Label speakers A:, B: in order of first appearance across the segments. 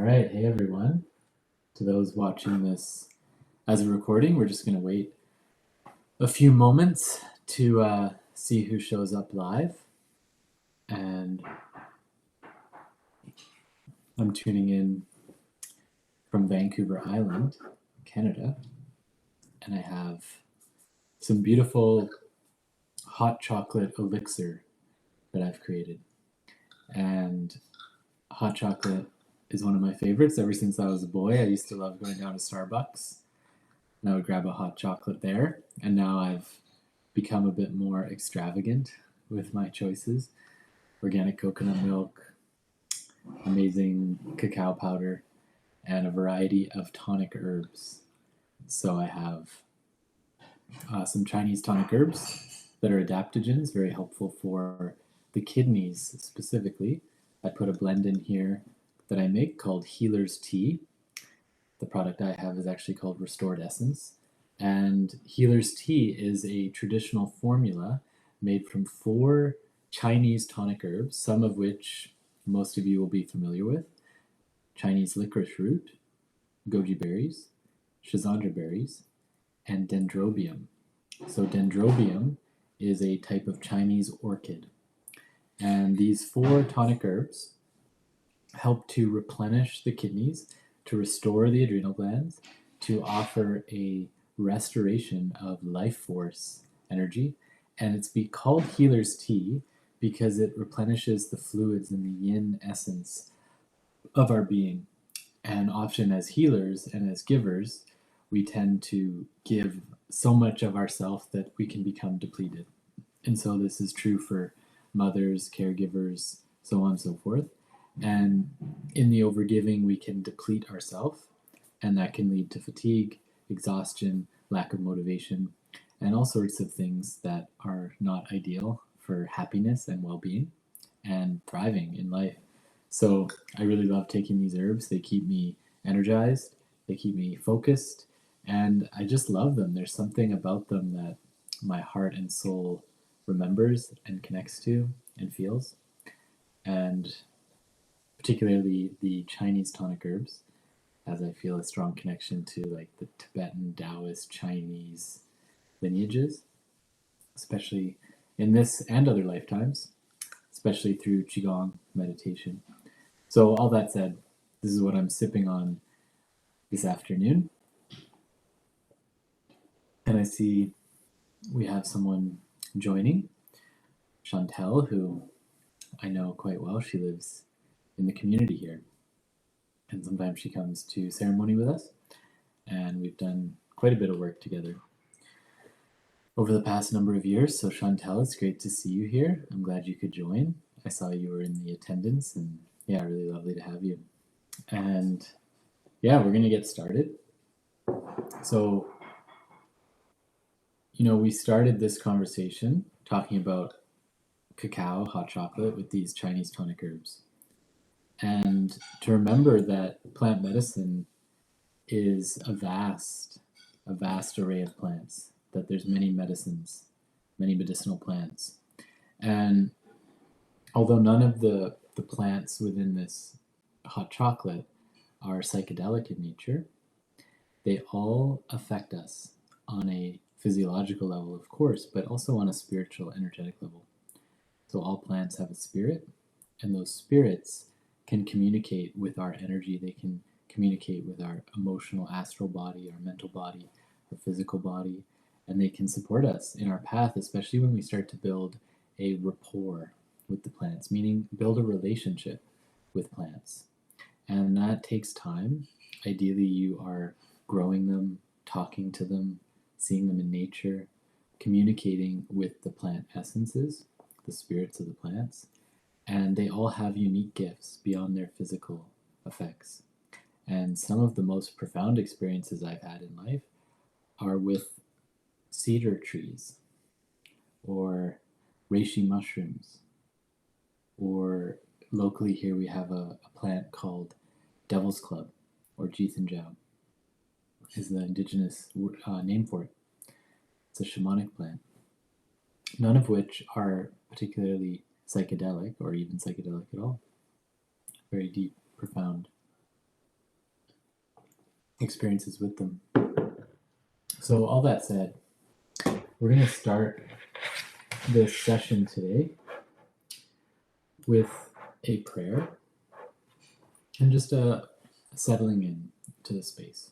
A: All right, hey everyone. To those watching this as a recording, we're just going to wait a few moments to see who shows up live. And I'm tuning in from Vancouver Island, Canada. And I have some beautiful hot chocolate elixir that I've created. And hot chocolate is one of my favorites ever since I was a boy. I used to love going down to Starbucks and I would grab a hot chocolate there. And now I've become a bit more extravagant with my choices. Organic coconut milk, amazing cacao powder, and a variety of tonic herbs. So I have some Chinese tonic herbs that are adaptogens, very helpful for the kidneys specifically. I put a blend in here that I make called Healer's Tea. The product I have is actually called Restored Essence. And Healer's Tea is a traditional formula made from 4 Chinese tonic herbs, some of which most of you will be familiar with. Chinese licorice root, goji berries, schizandra berries, and dendrobium. So dendrobium is a type of Chinese orchid. And these 4 tonic herbs help to replenish the kidneys, to restore the adrenal glands, to offer a restoration of life force energy. And it's called Healer's Tea because it replenishes the fluids in the yin essence of our being. And often as healers and as givers, we tend to give so much of ourself that we can become depleted. And so this is true for mothers, caregivers, so on and so forth. And in the overgiving, we can deplete ourselves, and that can lead to fatigue, exhaustion, lack of motivation, and all sorts of things that are not ideal for happiness and well-being and thriving in life. So I really love taking these herbs. They keep me energized, they keep me focused, and I just love them. There's something about them that my heart and soul remembers and connects to and feels. And particularly the Chinese tonic herbs, as I feel a strong connection to like the Tibetan, Taoist, Chinese lineages, especially in this and other lifetimes, especially through Qigong meditation. So all that said, this is what I'm sipping on this afternoon. And I see we have someone joining, Chantel, who I know quite well. She lives in the community here. And sometimes she comes to ceremony with us. And we've done quite a bit of work together over the past number of years. So Chantel, it's great to see you here. I'm glad you could join. I saw you were in the attendance, and yeah, really lovely to have you. And yeah, we're going to get started. So, we started this conversation talking about cacao, hot chocolate with these Chinese tonic herbs. And to remember that plant medicine is a vast array of plants, that there's many medicines, many medicinal plants. And although none of the plants within this hot chocolate are psychedelic in nature, they all affect us on a physiological level, of course, but also on a spiritual, energetic level. So all plants have a spirit, and those spirits can communicate with our energy. They can communicate with our emotional astral body, our mental body, our physical body, and they can support us in our path, especially when we start to build a rapport with the plants, meaning build a relationship with plants. And that takes time. Ideally, you are growing them, talking to them, seeing them in nature, communicating with the plant essences, the spirits of the plants, and they all have unique gifts beyond their physical effects. And some of the most profound experiences I've had in life are with cedar trees, or reishi mushrooms, or locally here we have a plant called Devil's Club, or Jithanjao is the indigenous name for it. It's a shamanic plant, none of which are particularly psychedelic or even psychedelic at all. Very deep, profound experiences with them. So all that said, we're going to start this session today with a prayer and just a settling in to the space.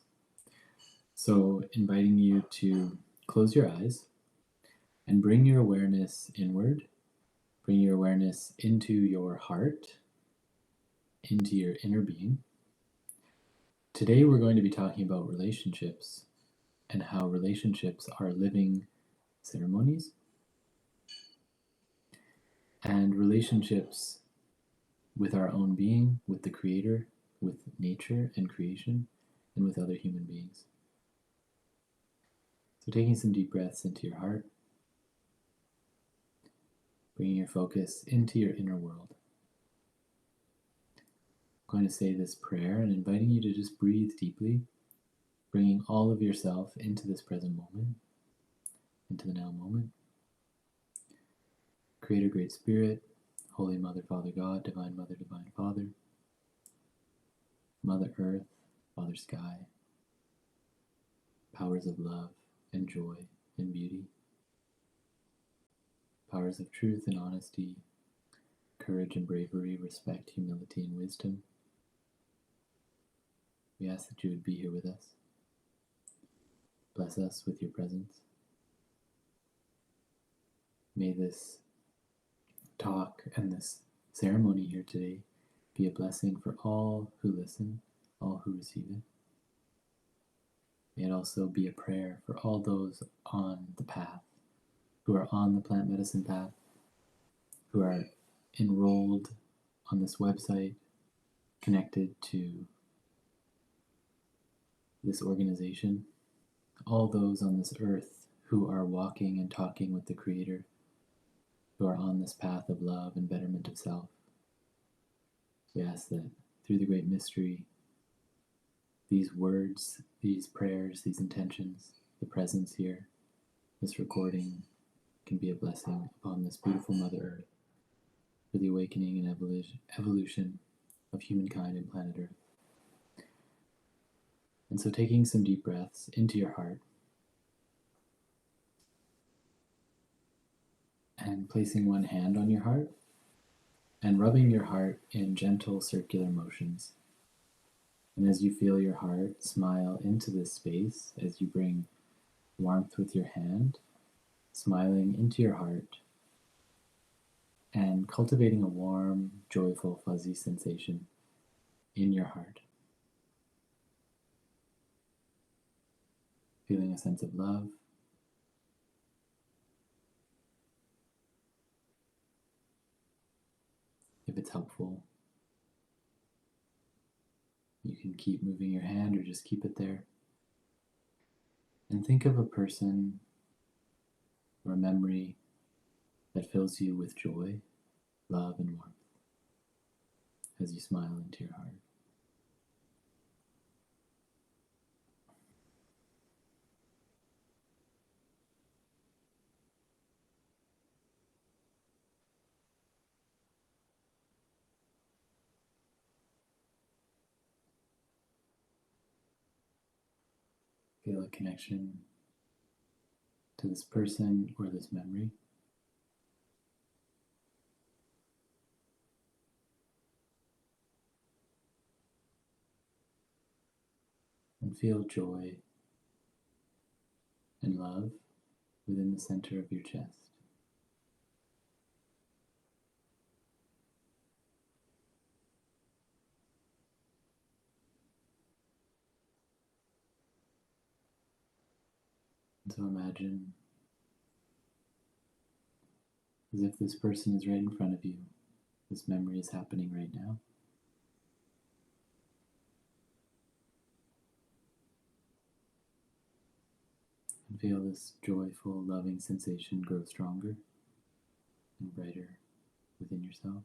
A: So inviting you to close your eyes and bring your awareness inward, bring your awareness into your heart, into your inner being. Today we're going to be talking about relationships and how relationships are living ceremonies and relationships with our own being, with the Creator, with nature and creation, and with other human beings. So taking some deep breaths into your heart, bringing your focus into your inner world. I'm going to say this prayer and inviting you to just breathe deeply, bringing all of yourself into this present moment, into the now moment. Creator, Great Spirit, Holy Mother, Father God, Divine Mother, Divine Father, Mother Earth, Father Sky, powers of love and joy and beauty, powers of truth and honesty, courage and bravery, respect, humility, and wisdom. We ask that you would be here with us. Bless us with your presence. May this talk and this ceremony here today be a blessing for all who listen, all who receive it. May it also be a prayer for all those on the path, who are on the plant medicine path, who are enrolled on this website, connected to this organization, all those on this earth who are walking and talking with the Creator, who are on this path of love and betterment of self. We ask that through the great mystery, these words, these prayers, these intentions, the presence here, this recording can be a blessing upon this beautiful Mother Earth for the awakening and evolution of humankind and planet Earth. And so taking some deep breaths into your heart and placing one hand on your heart and rubbing your heart in gentle circular motions. And as you feel your heart smile into this space, as you bring warmth with your hand, smiling into your heart, and cultivating a warm, joyful, fuzzy sensation in your heart. Feeling a sense of love, if it's helpful, you can keep moving your hand or just keep it there. And think of a person or a memory that fills you with joy, love, and warmth as you smile into your heart. Feel a connection to this person or this memory. And feel joy and love within the center of your chest. And so imagine as if this person is right in front of you. This memory is happening right now. And feel this joyful, loving sensation grow stronger and brighter within yourself.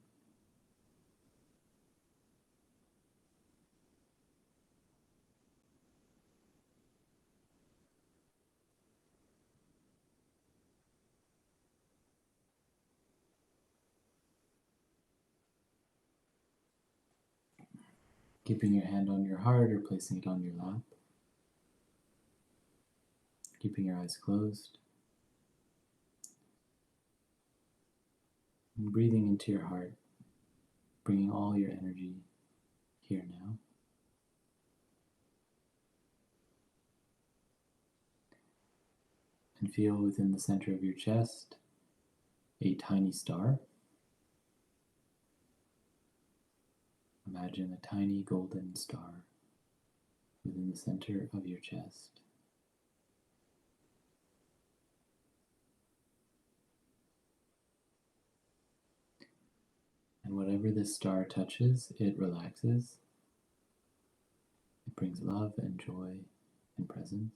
A: Keeping your hand on your heart or placing it on your lap. keeping your eyes closed, and breathing into your heart, bringing all your energy here now. And feel within the center of your chest a tiny star. Imagine a tiny golden star within the center of your chest. And whatever this star touches, it relaxes. It brings love and joy and presence.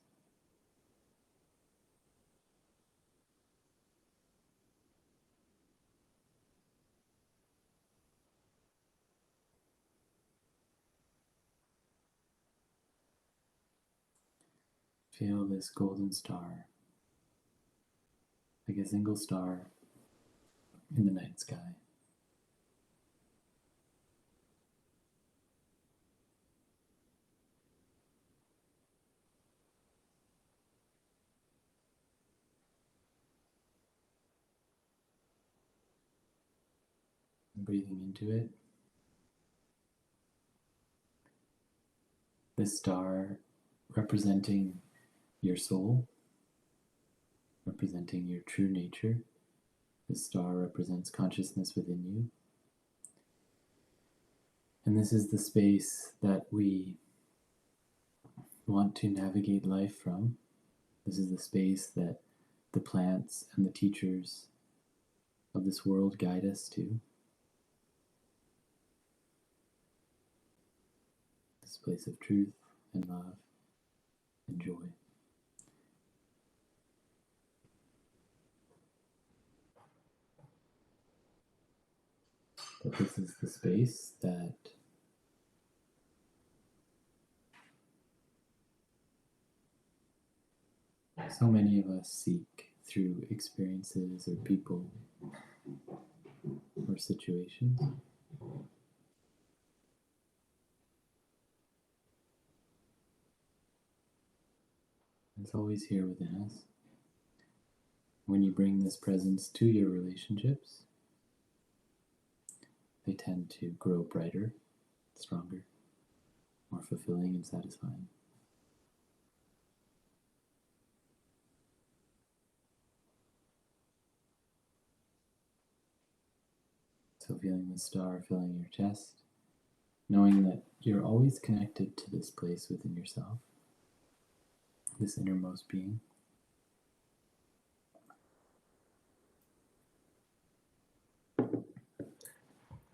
A: Feel this golden star, like a single star in the night sky. And breathing into it. This star representing your soul, representing your true nature. This star represents consciousness within you. And this is the space that we want to navigate life from. This is the space that the plants and the teachers of this world guide us to. This place of truth and love and joy. But this is the space that so many of us seek through experiences or people or situations. It's always here within us. When you bring this presence to your relationships, they tend to grow brighter, stronger, more fulfilling and satisfying. So feeling the star filling your chest, knowing that you're always connected to this place within yourself, this innermost being.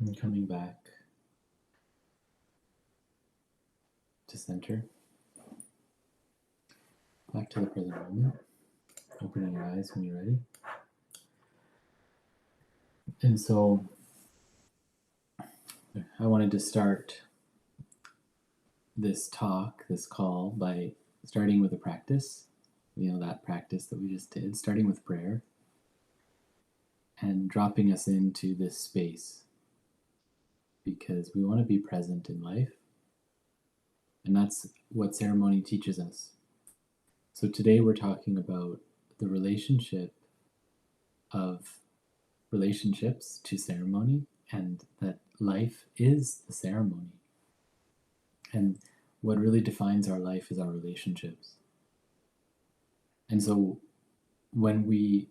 A: And coming back to center, back to the present moment, opening your eyes when you're ready. And so I wanted to start this talk, this call, by starting with a practice, that practice that we just did, starting with prayer and dropping us into this space, because we want to be present in life, and that's what ceremony teaches us. So today we're talking about the relationship of relationships to ceremony, and that life is the ceremony. And what really defines our life is our relationships. And so when we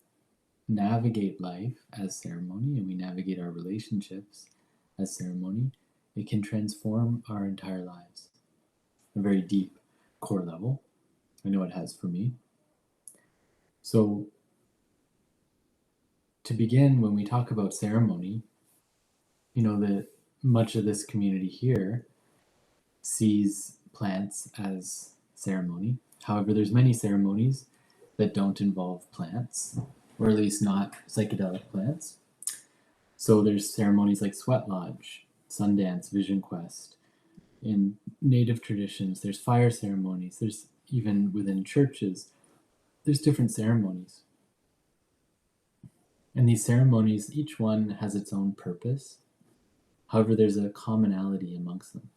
A: navigate life as ceremony and we navigate our relationships as ceremony, it can transform our entire lives on a very deep core level. I know it has for me. So to begin, when we talk about ceremony, that much of this community here sees plants as ceremony. However, there's many ceremonies that don't involve plants, or at least not psychedelic plants. So there's ceremonies like Sweat Lodge, Sundance, Vision Quest. In native traditions, there's fire ceremonies. There's even within churches, there's different ceremonies. And these ceremonies, each one has its own purpose. However, there's a commonality amongst them.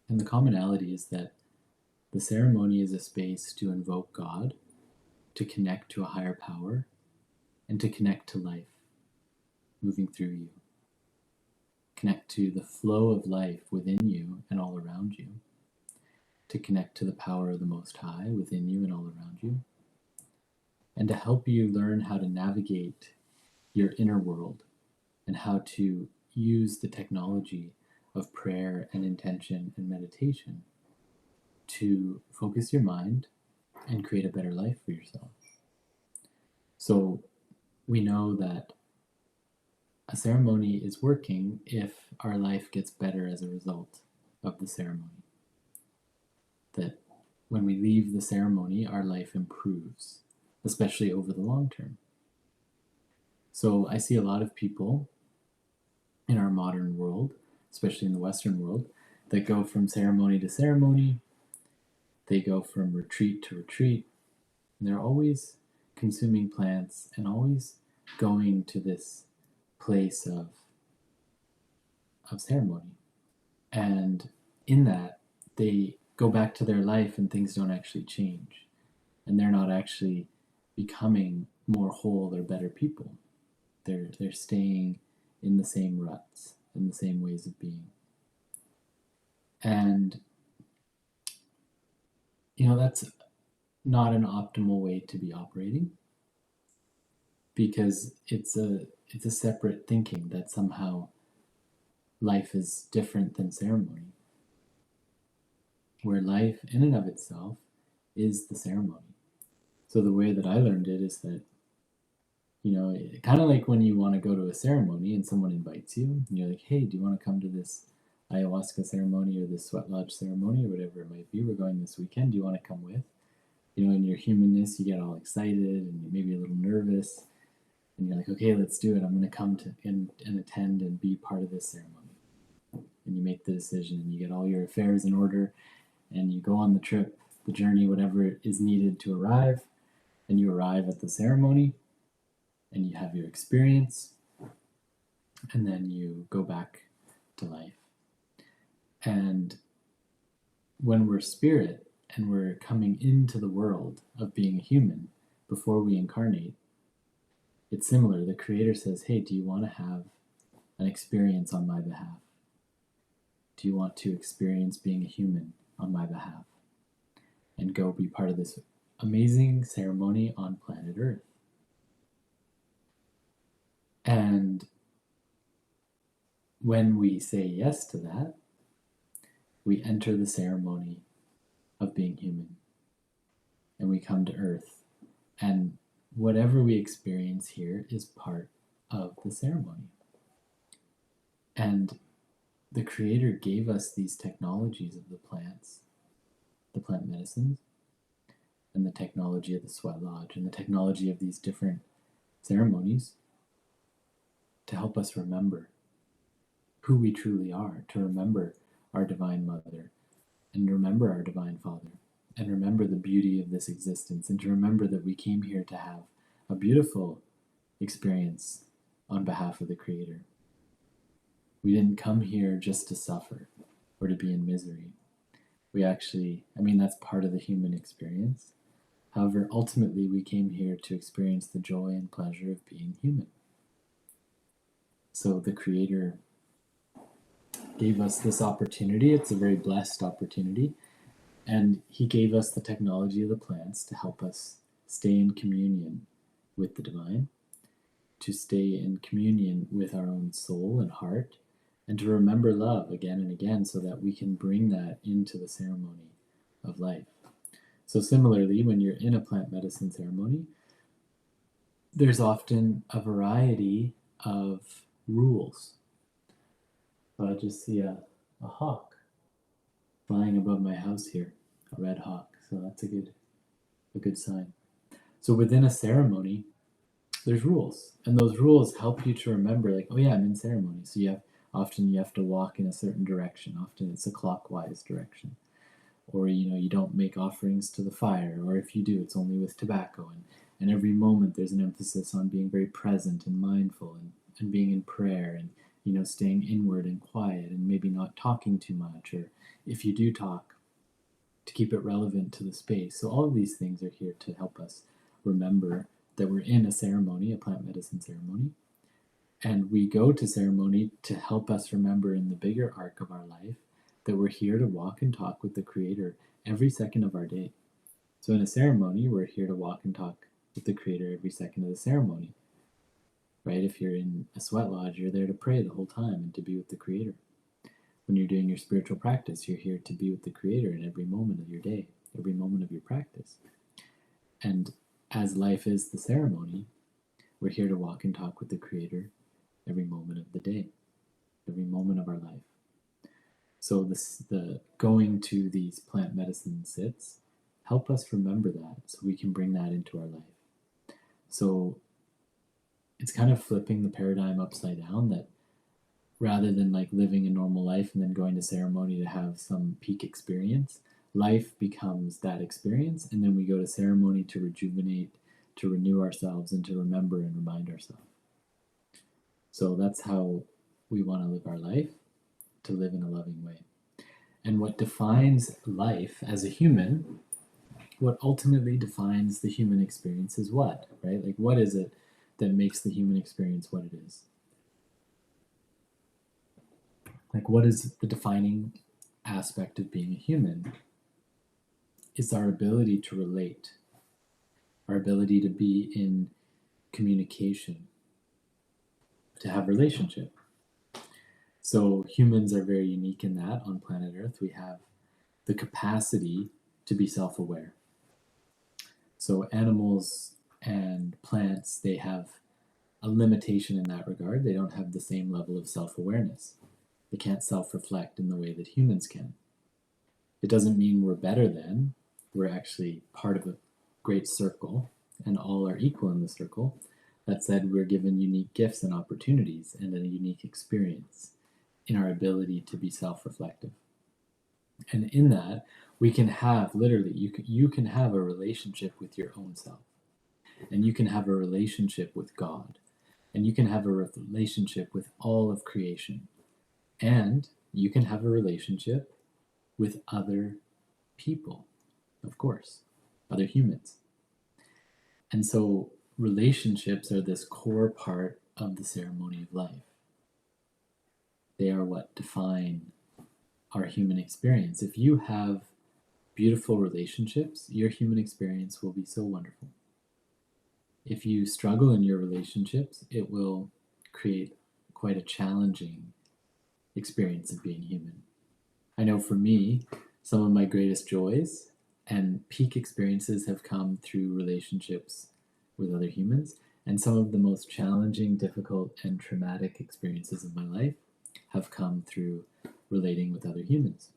A: And the commonality is that The ceremony is a space to invoke God, to connect to a higher power, and to connect to life moving through you. Connect to the flow of life within you and all around you. To connect to the power of the Most High within you and all around you. And to help you learn how to navigate your inner world and how to use the technology of prayer and intention and meditation to focus your mind and create a better life for yourself. So we know that a ceremony is working if our life gets better as a result of the ceremony. That when we leave the ceremony, our life improves, especially over the long term. So I see a lot of people in our modern world, especially in the Western world, that go from ceremony to ceremony. They go from retreat to retreat. And they're always consuming plants and always going to this place of ceremony. And in that, they go back to their life and things don't actually change. And they're not actually becoming more whole or better people. They're staying in the same ruts, in the same ways of being. And, that's not an optimal way to be operating, because it's a separate thinking that somehow life is different than ceremony, where life in and of itself is the ceremony. So the way that I learned it is that, kind of like when you want to go to a ceremony and someone invites you, and you're like, hey, do you want to come to this ayahuasca ceremony or this sweat lodge ceremony or whatever it might be? We're going this weekend. Do you want to come with? In your humanness, you get all excited and maybe a little nervous. And you're like, okay, let's do it. I'm going to come to and attend and be part of this ceremony. And you make the decision and you get all your affairs in order and you go on the trip, the journey, whatever is needed to arrive. And you arrive at the ceremony and you have your experience. And then you go back to life. And when we're spirit and we're coming into the world of being a human before we incarnate, it's similar. The Creator says, hey, do you want to have an experience on my behalf? Do you want to experience being a human on my behalf? And go be part of this amazing ceremony on planet Earth. And when we say yes to that, we enter the ceremony of being human. And we come to Earth. And whatever we experience here is part of the ceremony. And the Creator gave us these technologies of the plants, the plant medicines, and the technology of the sweat lodge, and the technology of these different ceremonies to help us remember who we truly are, to remember our Divine Mother, and remember our Divine Father, and remember the beauty of this existence, and to remember that we came here to have a beautiful experience on behalf of the Creator. We didn't come here just to suffer or to be in misery. We actually, that's part of the human experience. However, ultimately, we came here to experience the joy and pleasure of being human. So the Creator gave us this opportunity. It's a very blessed opportunity. And He gave us the technology of the plants to help us stay in communion with the divine, to stay in communion with our own soul and heart, and to remember love again and again so that we can bring that into the ceremony of life. So similarly, when you're in a plant medicine ceremony, there's often a variety of rules. So I just see a hawk flying above my house here, a red hawk. So that's a good sign. So within a ceremony, there's rules, and those rules help you to remember, like, oh yeah, I'm in ceremony. So you have to walk in a certain direction. Often it's a clockwise direction. Or, you don't make offerings to the fire, or if you do, it's only with tobacco. And every moment there's an emphasis on being very present and mindful and being in prayer and, staying inward and quiet and maybe not talking too much. Or if you do talk, to keep it relevant to the space. So all of these things are here to help us remember that we're in a ceremony, a plant medicine ceremony, and we go to ceremony to help us remember in the bigger arc of our life that we're here to walk and talk with the Creator every second of our day. So in a ceremony, we're here to walk and talk with the Creator every second of the ceremony. Right? If you're in a sweat lodge, you're there to pray the whole time and to be with the Creator. When you're doing your spiritual practice, you're here to be with the Creator in every moment of your day, every moment of your practice. And as life is the ceremony, we're here to walk and talk with the Creator every moment of the day, every moment of our life. So the going to these plant medicine sits help us remember that so we can bring that into our life. So it's kind of flipping the paradigm upside down, that rather than like living a normal life and then going to ceremony to have some peak experience, life becomes that experience, and then we go to ceremony to rejuvenate, to renew ourselves, and to remember and remind ourselves. So that's how we want to live our life, to live in a loving way. And what defines life as a human, what ultimately defines the human experience is what, right? Like, what is it that makes the human experience what it is? Like, what is the defining aspect of being a human? It's our ability to relate, our ability to be in communication, to have relationship. So humans are very unique in that on planet Earth. We have the capacity to be self-aware. So animals and plants, they have a limitation in that regard. They don't have the same level of self-awareness. They can't self-reflect in the way that humans can. It doesn't mean we're better than. We're actually part of a great circle, and all are equal in the circle. That said, we're given unique gifts and opportunities and a unique experience in our ability to be self-reflective. And in that, we can have, literally, you can have a relationship with your own self. And you can have a relationship with God. And you can have a relationship with all of creation. And you can have a relationship with other people, of course, other humans. And so relationships are this core part of the ceremony of life. They are what define our human experience. If you have beautiful relationships, your human experience will be so wonderful. If you struggle in your relationships, it will create quite a challenging experience of being human. I know for me, some of my greatest joys and peak experiences have come through relationships with other humans, and some of the most challenging, difficult, and traumatic experiences of my life have come through relating with other humans.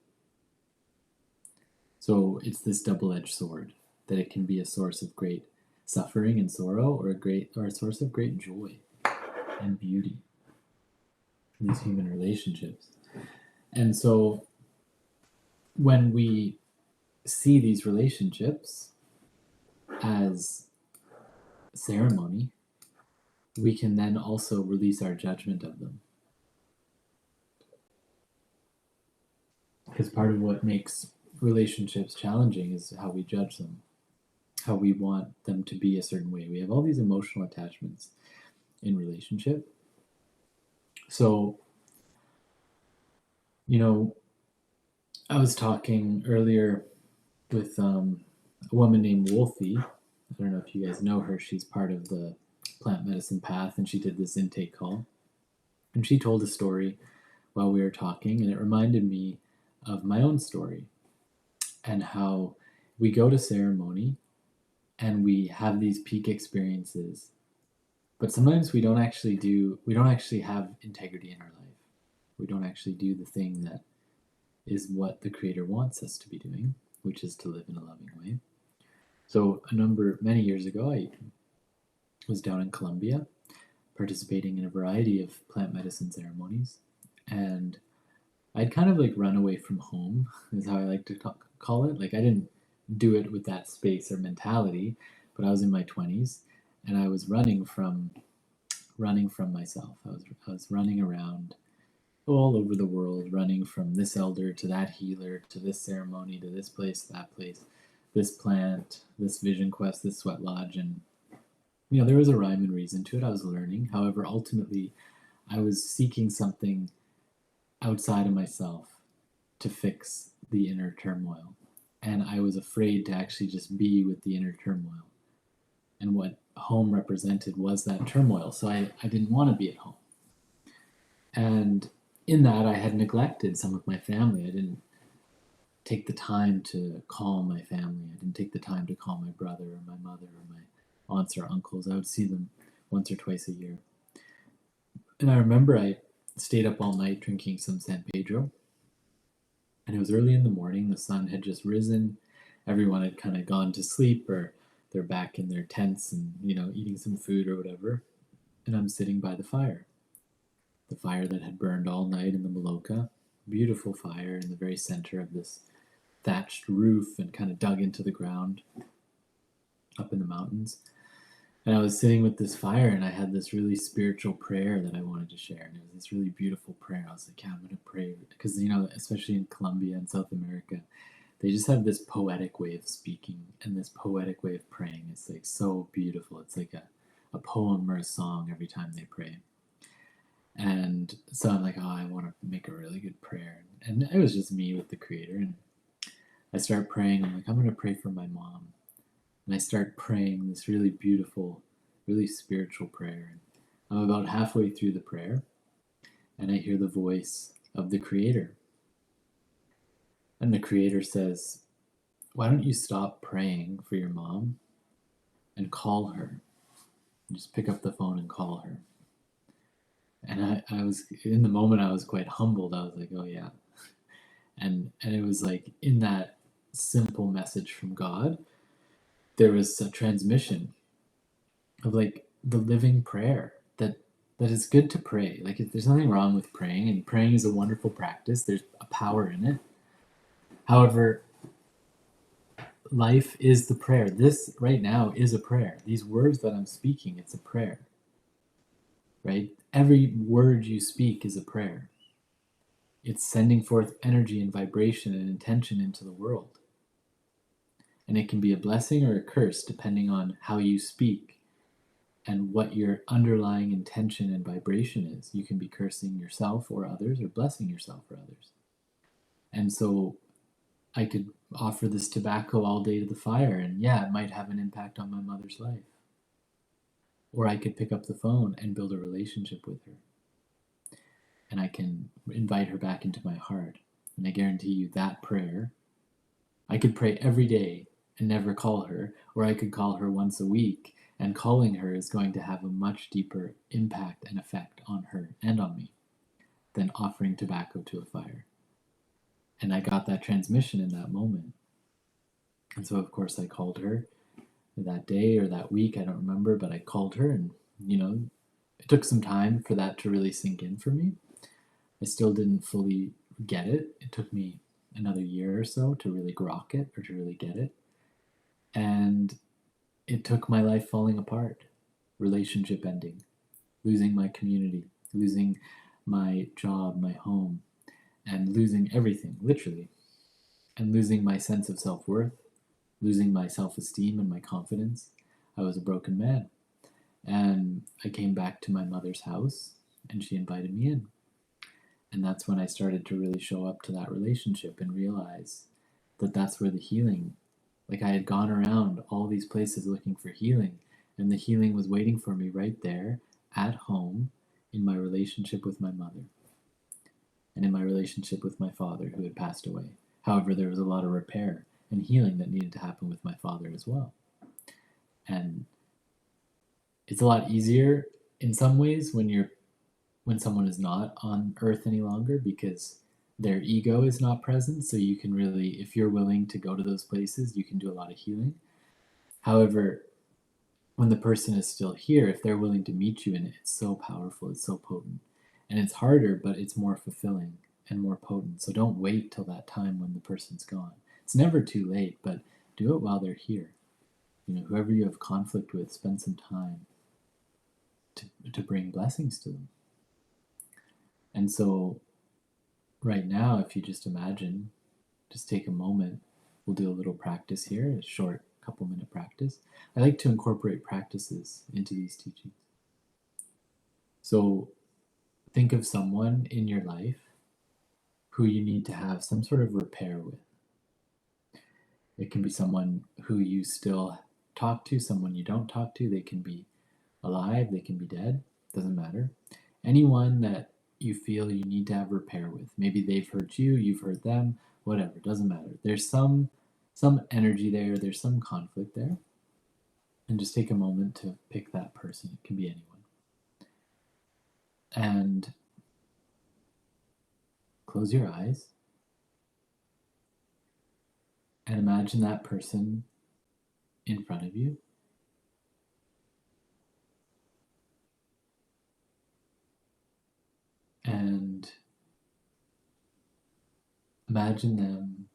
A: So it's this double-edged sword, that it can be a source of great suffering and sorrow, or a source of great joy and beauty, these human relationships. And so when we see these relationships as ceremony, we can then also release our judgment of them. Because part of what makes relationships challenging is how we judge them, how we want them to be a certain way. We have all these emotional attachments in relationship. So, I was talking earlier with a woman named Wolfie. I don't know if you guys know her. She's part of the plant medicine path, and she did this intake call. And she told a story while we were talking, and it reminded me of my own story and how we go to ceremony and we have these peak experiences, but sometimes we don't actually have integrity in our life. We don't actually do the thing that is what the Creator wants us to be doing, which is to live in a loving way. So many years ago, I was down in Colombia participating in a variety of plant medicine ceremonies, and I'd kind of like run away from home, is how I like to call it. Like, I didn't do it with that space or mentality, but I was in my 20s and I was running from myself. I was running around all over the world, running from this elder to that healer to this ceremony to this place, that place, this plant, this vision quest, this sweat lodge. And, there was a rhyme and reason to it. I was learning. However, ultimately, I was seeking something outside of myself to fix the inner turmoil. And I was afraid to actually just be with the inner turmoil. And what home represented was that turmoil. So I didn't want to be at home. And in that, I had neglected some of my family. I didn't take the time to call my family. I didn't take the time to call my brother or my mother or my aunts or uncles. I would see them once or twice a year. And I remember I stayed up all night drinking some San Pedro. And it was early in the morning. The sun had just risen. Everyone had kind of gone to sleep, or they're back in their tents and, eating some food or whatever. And I'm sitting by the fire that had burned all night in the Maloka. Beautiful fire in the very center of this thatched roof and kind of dug into the ground up in the mountains. And I was sitting with this fire, and I had this really spiritual prayer that I wanted to share. And it was this really beautiful prayer. I was like, yeah, I'm going to pray. Because, especially in Colombia and South America, they just have this poetic way of speaking and this poetic way of praying. It's like so beautiful. It's like a poem or a song every time they pray. And so I'm like, oh, I want to make a really good prayer. And it was just me with the Creator. And I start praying. I'm like, I'm going to pray for my mom. And I start praying this really beautiful, really spiritual prayer. And I'm about halfway through the prayer, and I hear the voice of the Creator. And the Creator says, why don't you stop praying for your mom and call her? Just pick up the phone and call her. And I was, in the moment, I was quite humbled. I was like, oh yeah. And it was like, in that simple message from God, there was a transmission of like the living prayer that is good to pray. Like, there's nothing wrong with praying, and praying is a wonderful practice. There's a power in it. However, life is the prayer. This right now is a prayer. These words that I'm speaking, it's a prayer. Right? Every word you speak is a prayer. It's sending forth energy and vibration and intention into the world. And it can be a blessing or a curse depending on how you speak and what your underlying intention and vibration is. You can be cursing yourself or others, or blessing yourself or others. And so I could offer this tobacco all day to the fire, and yeah, it might have an impact on my mother's life. Or I could pick up the phone and build a relationship with her. And I can invite her back into my heart. And I guarantee you that prayer, I could pray every day and never call her, or I could call her once a week, and calling her is going to have a much deeper impact and effect on her and on me than offering tobacco to a fire. And I got that transmission in that moment. And so, of course, I called her that day or that week, I don't remember, but I called her, and, it took some time for that to really sink in for me. I still didn't fully get it. It took me another year or so to really grok it, or to really get it. And it took my life falling apart, relationship ending, losing my community, losing my job, my home, and losing everything, literally, and losing my sense of self-worth, losing my self-esteem and my confidence. I was a broken man. And I came back to my mother's house, and she invited me in. And that's when I started to really show up to that relationship and realize that that's where the healing, like, I had gone around all these places looking for healing, and the healing was waiting for me right there at home in my relationship with my mother and in my relationship with my father, who had passed away. However, there was a lot of repair and healing that needed to happen with my father as well. And it's a lot easier in some ways when someone is not on earth any longer, because their ego is not present. So you can really, if you're willing to go to those places, you can do a lot of healing. However, when the person is still here, if they're willing to meet you in it, it's so powerful, it's so potent. And it's harder, but it's more fulfilling and more potent. So don't wait till that time when the person's gone. It's never too late, but do it while they're here. Whoever you have conflict with, spend some time to bring blessings to them. And so right now, if you just imagine, just take a moment. We'll do a little practice here, a short couple minute practice. I like to incorporate practices into these teachings. So think of someone in your life who you need to have some sort of repair with. It can be someone who you still talk to, someone you don't talk to. They can be alive, they can be dead, doesn't matter. Anyone that you feel you need to have repair with. Maybe they've hurt you, you've hurt them, whatever, doesn't matter. There's some energy there, there's some conflict there. And just take a moment to pick that person. It can be anyone. And close your eyes and imagine that person in front of you. And imagine them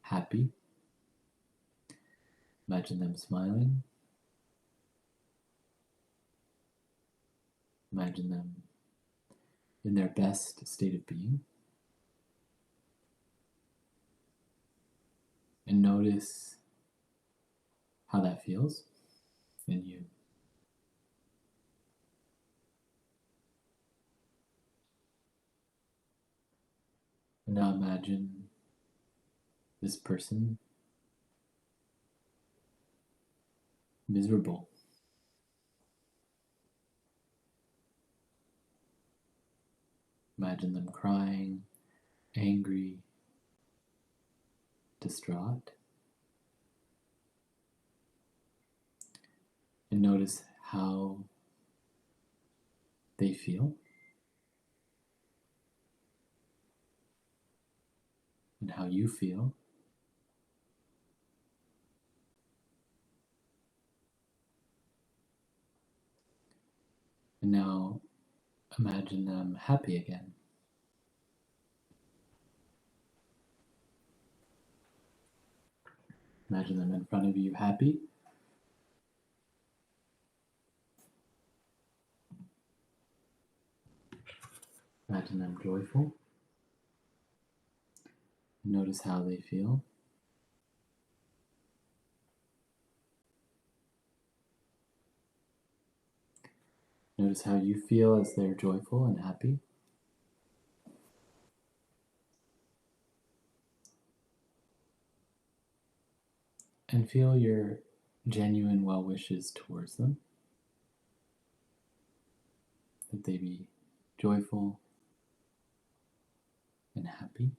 A: happy. Imagine them smiling. Imagine them in their best state of being. And notice how that feels in you. And now imagine this person miserable. Imagine them crying, angry, distraught. And notice how they feel and how you feel. And now imagine them happy again. Imagine them in front of you happy. Imagine them joyful. Notice how they feel. Notice how you feel as they're joyful and happy. And feel your genuine well wishes towards them. That they be joyful and happy.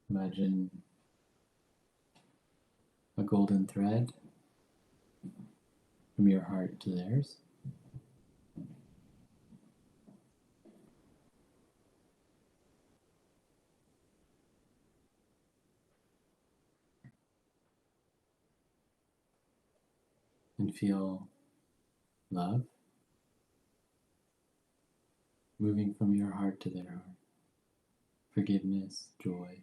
A: Imagine a golden thread from your heart to theirs. And feel love moving from your heart to their heart. Forgiveness, joy,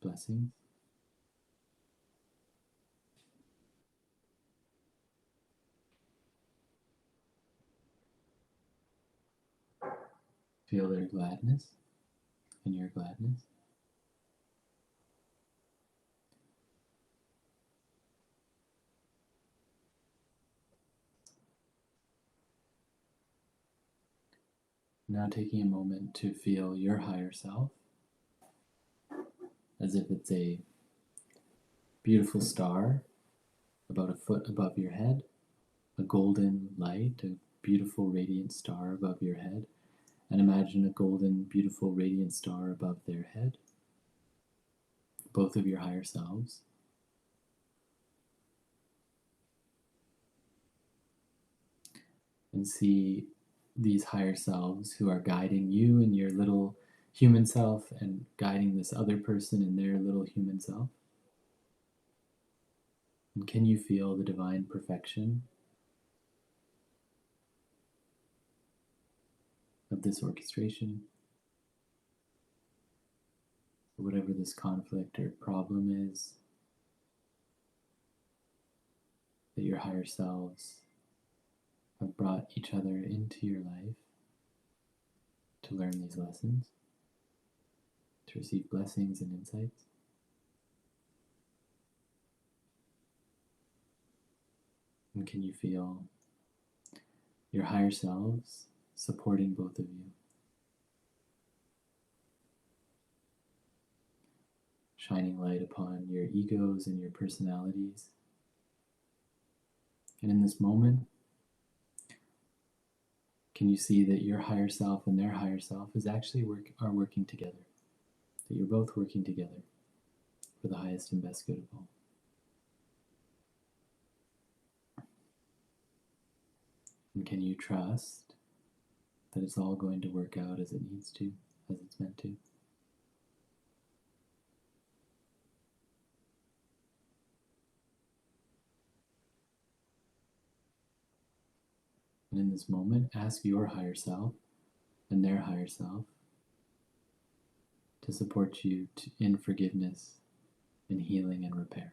A: blessings. Feel their gladness and your gladness. Now taking a moment to feel your higher self as if it's a beautiful star about a foot above your head, a golden light, a beautiful radiant star above your head, and imagine a golden, beautiful, radiant star above their head, both of your higher selves. And see these higher selves who are guiding you and your little human self and guiding this other person in their little human self. And can you feel the divine perfection of this orchestration? Whatever this conflict or problem is, that your higher selves have brought each other into your life to learn these lessons, to receive blessings and insights. And can you feel your higher selves supporting both of you? Shining light upon your egos and your personalities. And in this moment, can you see that your higher self and their higher self is actually are working together? That you're both working together for the highest and best good of all. And can you trust that it's all going to work out as it needs to, as it's meant to? And in this moment, ask your higher self and their higher self to support you in forgiveness, in healing and repair.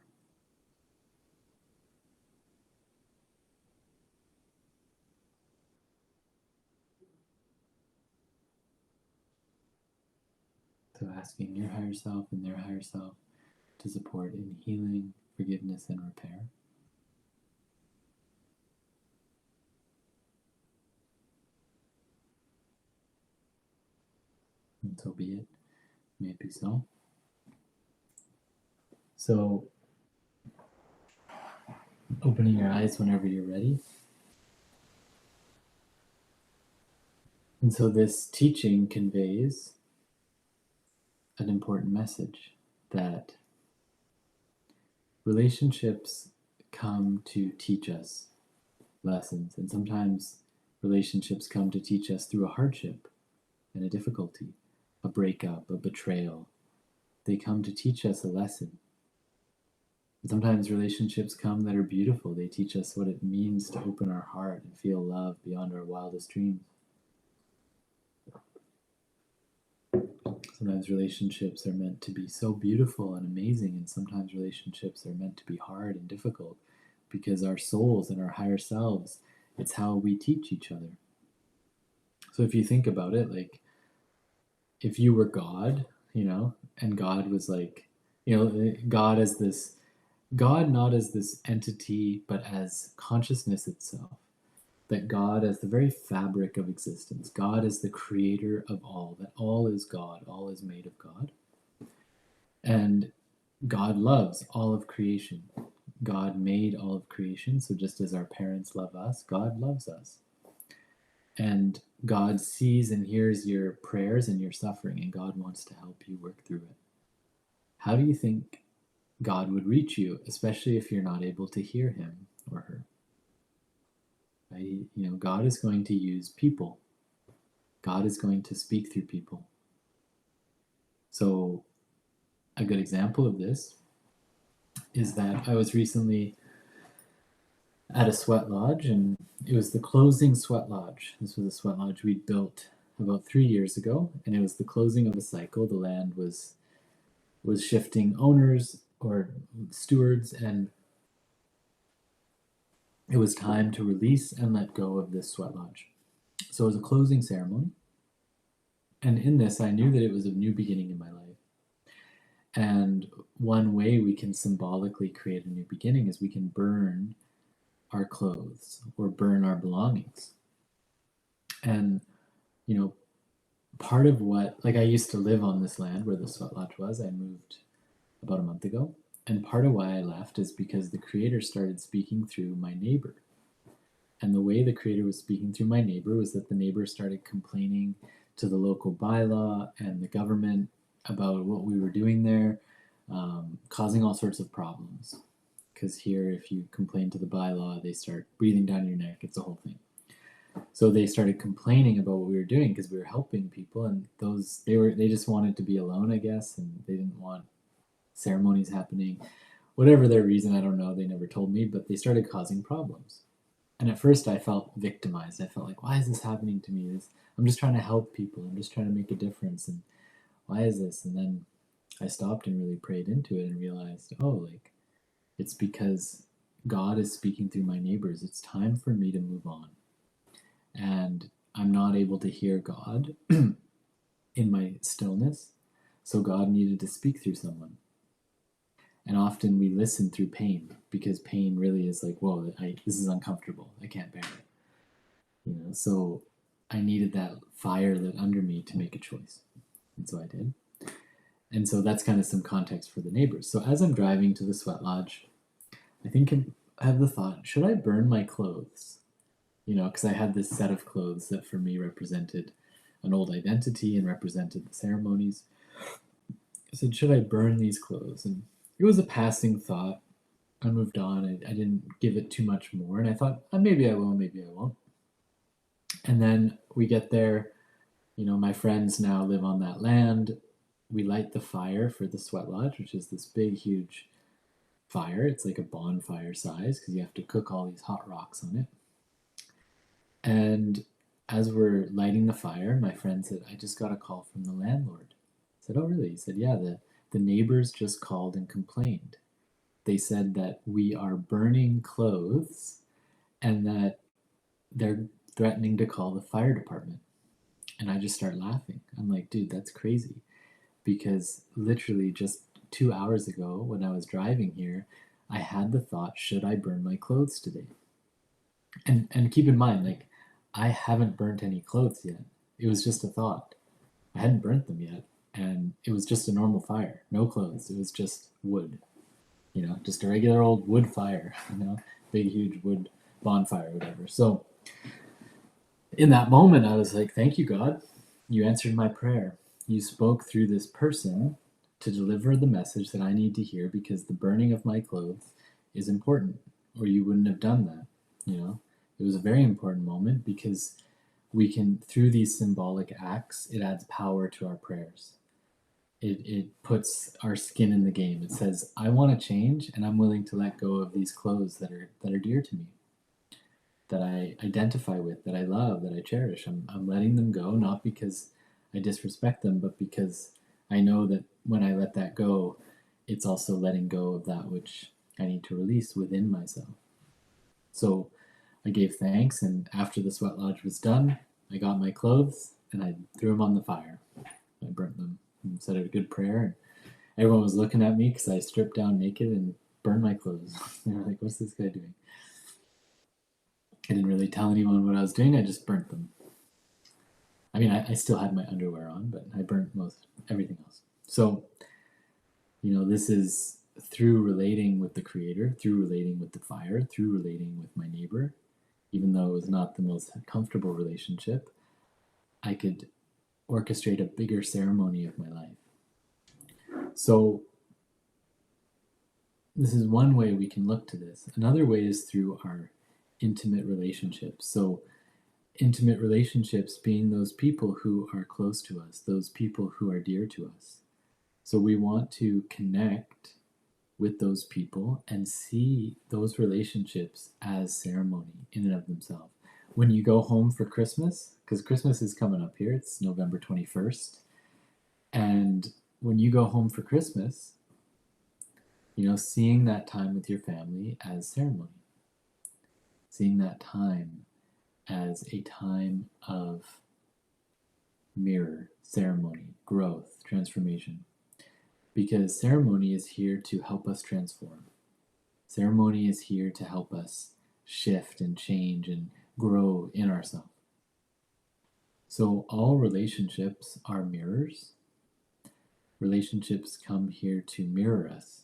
A: So asking your higher self and their higher self to support in healing, forgiveness, and repair. And so be it. May it be so. So, opening your eyes whenever you're ready. And so this teaching conveys an important message that relationships come to teach us lessons, and sometimes relationships come to teach us through a hardship and a difficulty, a breakup, a betrayal. They come to teach us a lesson. And sometimes relationships come that are beautiful. They teach us what it means to open our heart and feel love beyond our wildest dreams. Sometimes relationships are meant to be so beautiful and amazing, and sometimes relationships are meant to be hard and difficult because our souls and our higher selves, it's how we teach each other. So if you think about it, like if you were God, and God was like, God as this, God not as this entity, but as consciousness itself. That God as the very fabric of existence, God is the creator of all, that all is God, all is made of God. And God loves all of creation. God made all of creation, so just as our parents love us, God loves us. And God sees and hears your prayers and your suffering, and God wants to help you work through it. How do you think God would reach you, especially if you're not able to hear him or her? Right? God is going to use people. God is going to speak through people. So a good example of this is that I was recently at a sweat lodge, and it was the closing sweat lodge. This was a sweat lodge we built about 3 years ago, and it was the closing of a cycle. The land was shifting owners or stewards, and it was time to release and let go of this sweat lodge. So it was a closing ceremony. And in this, I knew that it was a new beginning in my life. And one way we can symbolically create a new beginning is we can burn our clothes or burn our belongings. And, part of what, like I used to live on this land where the sweat lodge was. I moved about a month ago. And part of why I left is because the creator started speaking through my neighbor. And the way the creator was speaking through my neighbor was that the neighbor started complaining to the local bylaw and the government about what we were doing there, causing all sorts of problems. Because here, if you complain to the bylaw, they start breathing down your neck. It's a whole thing. So they started complaining about what we were doing because we were helping people, and they just wanted to be alone, I guess, and they didn't want ceremonies happening. Whatever their reason, I don't know. They never told me, but they started causing problems. And at first, I felt victimized. I felt like, why is this happening to me? I'm just trying to help people. I'm just trying to make a difference, and why is this? And then I stopped and really prayed into it and realized, oh, like it's because God is speaking through my neighbors. It's time for me to move on. And I'm not able to hear God in my stillness. So God needed to speak through someone. And often we listen through pain because pain really is like, whoa, this is uncomfortable. I can't bear it. So I needed that fire lit under me to make a choice. And so I did. And so that's kind of some context for the neighbors. So as I'm driving to the sweat lodge, I think I have the thought, should I burn my clothes? Because I had this set of clothes that for me represented an old identity and represented the ceremonies. I said, should I burn these clothes? And it was a passing thought. I moved on. I didn't give it too much more. And I thought, maybe I will, maybe I won't. And then we get there. My friends now live on that land. We light the fire for the sweat lodge, which is this big, huge fire. It's like a bonfire size because you have to cook all these hot rocks on it. And as we're lighting the fire, my friend said, I just got a call from the landlord. I said, oh, really? He said, yeah, the neighbors just called and complained. They said that we are burning clothes and that they're threatening to call the fire department. And I just start laughing. I'm like, dude, that's crazy. Because literally just 2 hours ago when I was driving here, I had the thought, should I burn my clothes today? And keep in mind, like, I haven't burnt any clothes yet. It was just a thought. I hadn't burnt them yet. And it was just a normal fire. No clothes. It was just wood. Just a regular old wood fire. Big, huge wood bonfire, whatever. So in that moment, I was like, thank you, God. You answered my prayer. You spoke through this person to deliver the message that I need to hear because the burning of my clothes is important, or you wouldn't have done that. It was a very important moment because we can, through these symbolic acts, it adds power to our prayers. It puts our skin in the game. It says, I want to change and I'm willing to let go of these clothes that are dear to me, that I identify with, that I love, that I cherish. I'm letting them go, not because I disrespect them, but because I know that when I let that go, it's also letting go of that which I need to release within myself. So I gave thanks, and after the sweat lodge was done, I got my clothes and I threw them on the fire. I burnt them and said a good prayer. And everyone was looking at me because I stripped down naked and burned my clothes. They were like, what's this guy doing? I didn't really tell anyone what I was doing. I just burnt them. I mean, I still had my underwear on, but I burnt everything else. So, this is through relating with the Creator, through relating with the fire, through relating with my neighbor. Even though it was not the most comfortable relationship, I could orchestrate a bigger ceremony of my life. So, this is one way we can look to this. Another way is through our intimate relationships. So, intimate relationships being those people who are close to us, those people who are dear to us. So we want to connect with those people and see those relationships as ceremony in and of themselves. When you go home for Christmas, because Christmas is coming up here, it's November 21st, and when you go home for Christmas, seeing that time with your family as ceremony, seeing that time as a time of mirror, ceremony, growth, transformation. Because ceremony is here to help us transform. Ceremony is here to help us shift and change and grow in ourselves. So all relationships are mirrors. Relationships come here to mirror us.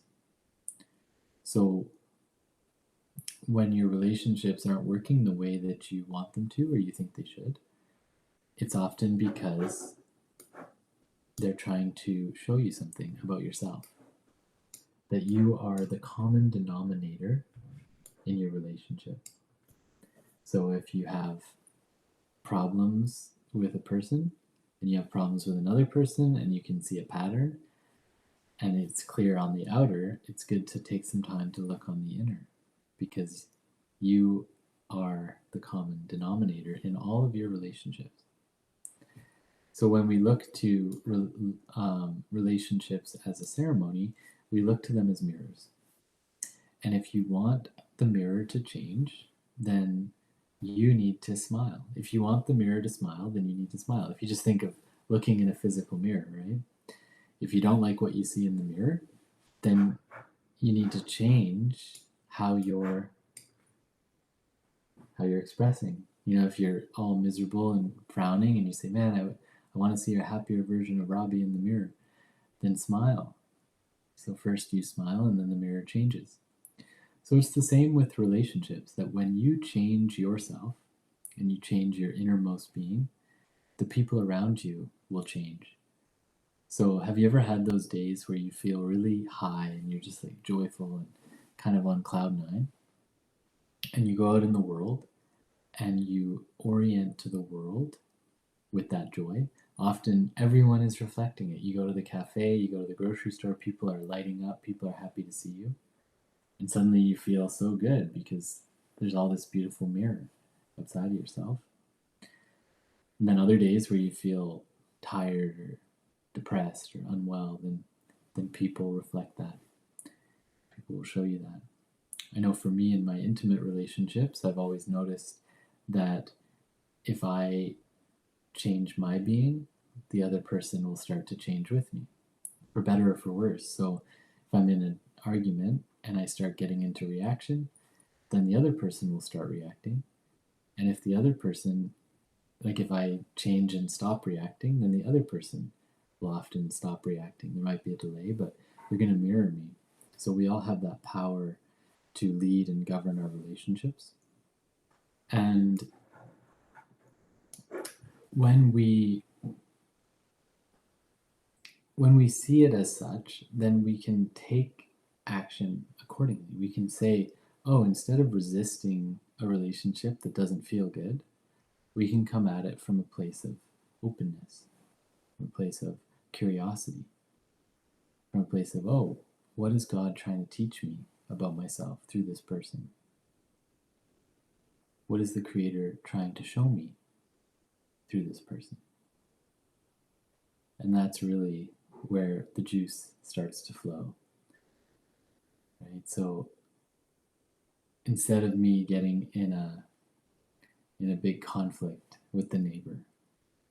A: So when your relationships aren't working the way that you want them to or you think they should, it's often because they're trying to show you something about yourself. That you are the common denominator in your relationship. So if you have problems with a person and you have problems with another person and you can see a pattern and it's clear on the outer, it's good to take some time to look on the inner because you are the common denominator in all of your relationships. So when we look to relationships as a ceremony, we look to them as mirrors. And if you want the mirror to change, then you need to smile. If you want the mirror to smile, then you need to smile. If you just think of looking in a physical mirror, right? If you don't like what you see in the mirror, then you need to change how you're expressing. You know, if you're all miserable and frowning and you say, man, I want to see a happier version of Robbie in the mirror, then smile. So first you smile and then the mirror changes. So it's the same with relationships, that when you change yourself and you change your innermost being, the people around you will change. So have you ever had those days where you feel really high and you're just like joyful and kind of on cloud nine? And you go out in the world and you orient to the world with that joy. Often everyone is reflecting it. You go to the cafe, you go to the grocery store, people are lighting up, people are happy to see you. And suddenly you feel so good because there's all this beautiful mirror outside of yourself. And then other days where you feel tired or depressed or unwell, then people reflect that. People will show you that. I know for me in my intimate relationships, I've always noticed that if I change my being, the other person will start to change with me, for better or for worse. So if I'm in an argument and I start getting into reaction, then the other person will start reacting. And if the other person, like if I change and stop reacting, then the other person will often stop reacting. There might be a delay, but they're going to mirror me. So we all have that power to lead and govern our relationships. And when we see it as such, then we can take action accordingly. We can say, oh, instead of resisting a relationship that doesn't feel good, we can come at it from a place of openness, from a place of curiosity, from a place of, oh, what is God trying to teach me about myself through this person? What is the Creator trying to show me through this person? And that's really where the juice starts to flow. Right? So instead of me getting in a big conflict with the neighbor,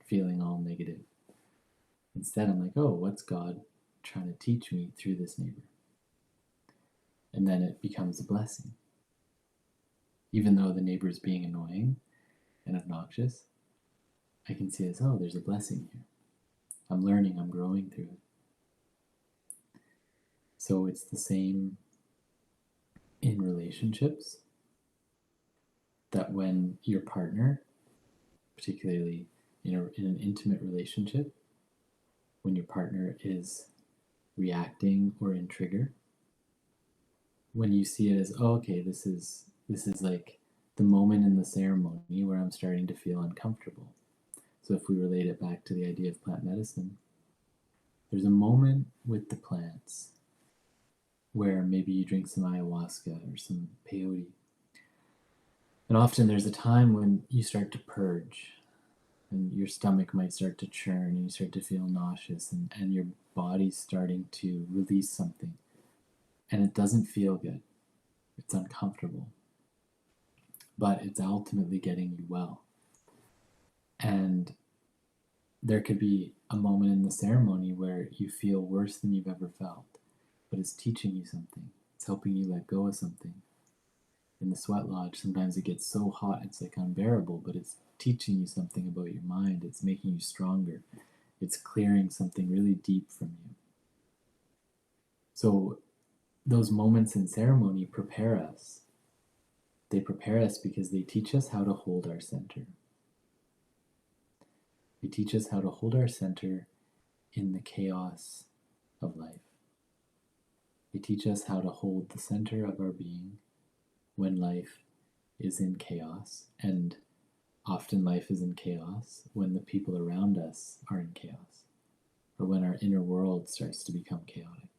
A: feeling all negative, instead I'm like, oh, what's God trying to teach me through this neighbor? And then it becomes a blessing. Even though the neighbor is being annoying and obnoxious, I can see as, oh, there's a blessing here. I'm learning, I'm growing through it. So it's the same in relationships, that when your partner, particularly in an intimate relationship, when your partner is reacting or in trigger, when you see it as, oh, okay, this is like the moment in the ceremony where I'm starting to feel uncomfortable. So if we relate it back to the idea of plant medicine, there's a moment with the plants where maybe you drink some ayahuasca or some peyote. And often there's a time when you start to purge and your stomach might start to churn and you start to feel nauseous and your body's starting to release something. And it doesn't feel good. It's uncomfortable. But it's ultimately getting you well. And there could be a moment in the ceremony where you feel worse than you've ever felt, but it's teaching you something. It's helping you let go of something. In the sweat lodge, sometimes it gets so hot it's like unbearable, but it's teaching you something about your mind. It's making you stronger. It's clearing something really deep from you. So those moments in ceremony prepare us. They prepare us because they teach us how to hold our center. They teach us how to hold our center in the chaos of life. They teach us how to hold the center of our being when life is in chaos, and often life is in chaos when the people around us are in chaos, or when our inner world starts to become chaotic.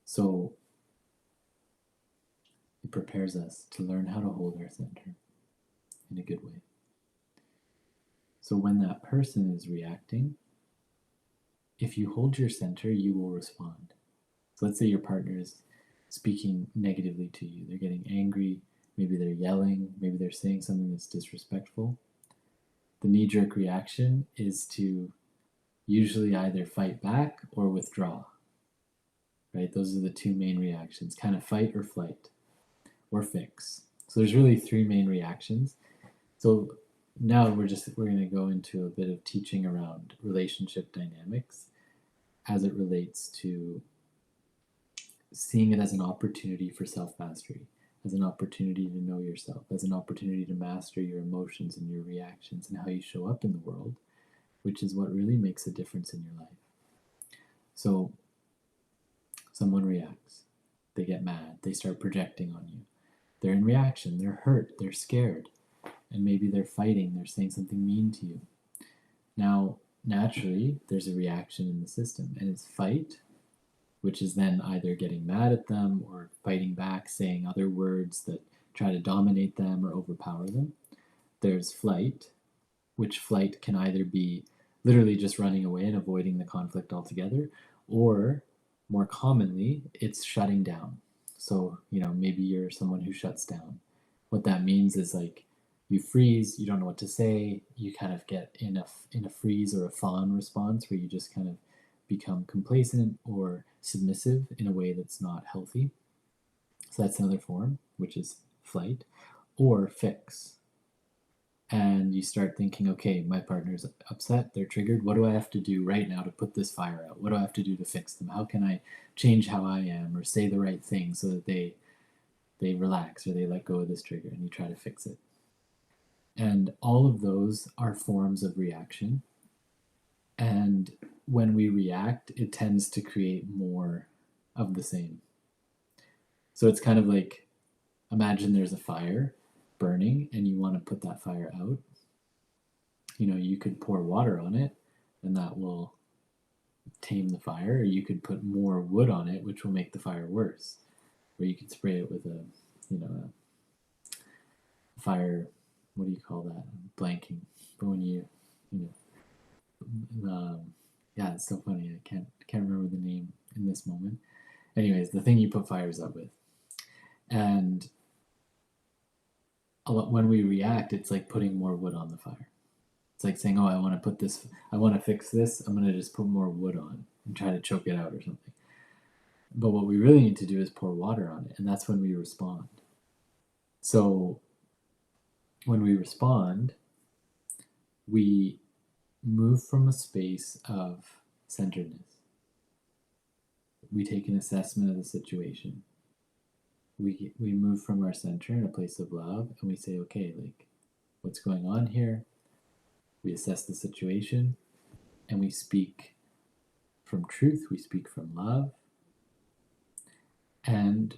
A: So it prepares us to learn how to hold our center in a good way. So when that person is reacting, if you hold your center, you will respond. So let's say your partner is speaking negatively to you. They're getting angry, maybe they're yelling, maybe they're saying something that's disrespectful. The knee-jerk reaction is to usually either fight back or withdraw, right? Those are the two main reactions, kind of fight or flight or fix. So there's really three main reactions. So now we're going to go into a bit of teaching around relationship dynamics as it relates to seeing it as an opportunity for self-mastery, as an opportunity to know yourself, as an opportunity to master your emotions and your reactions and how you show up in the world, which is what really makes a difference in your life. So someone reacts, they get mad, they start projecting on you. They're in reaction, they're hurt, they're scared, and maybe they're fighting, they're saying something mean to you. Now, naturally, there's a reaction in the system, and it's fight, which is then either getting mad at them or fighting back, saying other words that try to dominate them or overpower them. There's flight, which flight can either be literally just running away and avoiding the conflict altogether, or more commonly, it's shutting down. So, maybe you're someone who shuts down. What that means is like you freeze, you don't know what to say, you kind of get in a freeze or a fawn response where you just kind of become complacent or submissive in a way that's not healthy. So that's another form, which is flight, or fix. And you start thinking, okay, my partner's upset, they're triggered. What do I have to do right now to put this fire out? What do I have to do to fix them? How can I change how I am or say the right thing so that they relax or they let go of this trigger, and you try to fix it. And all of those are forms of reaction. And when we react, it tends to create more of the same. So it's kind of like, imagine there's a fire burning and you want to put that fire out. You could pour water on it and that will tame the fire, or you could put more wood on it, which will make the fire worse. Or you could spray it with a fire, what do you call that? Blanking. But when yeah, it's so funny. I can't remember the name in this moment. Anyways, the thing you put fires out with. And when we react, it's like putting more wood on the fire. It's like saying, oh, I want to fix this, I'm going to just put more wood on and try to choke it out or something. But what we really need to do is pour water on it, and that's when we respond. So when we respond, we move from a space of centeredness. We take an assessment of the situation. We move from our center in a place of love, and we say, okay, like, what's going on here? We assess the situation, and we speak from truth, we speak from love, and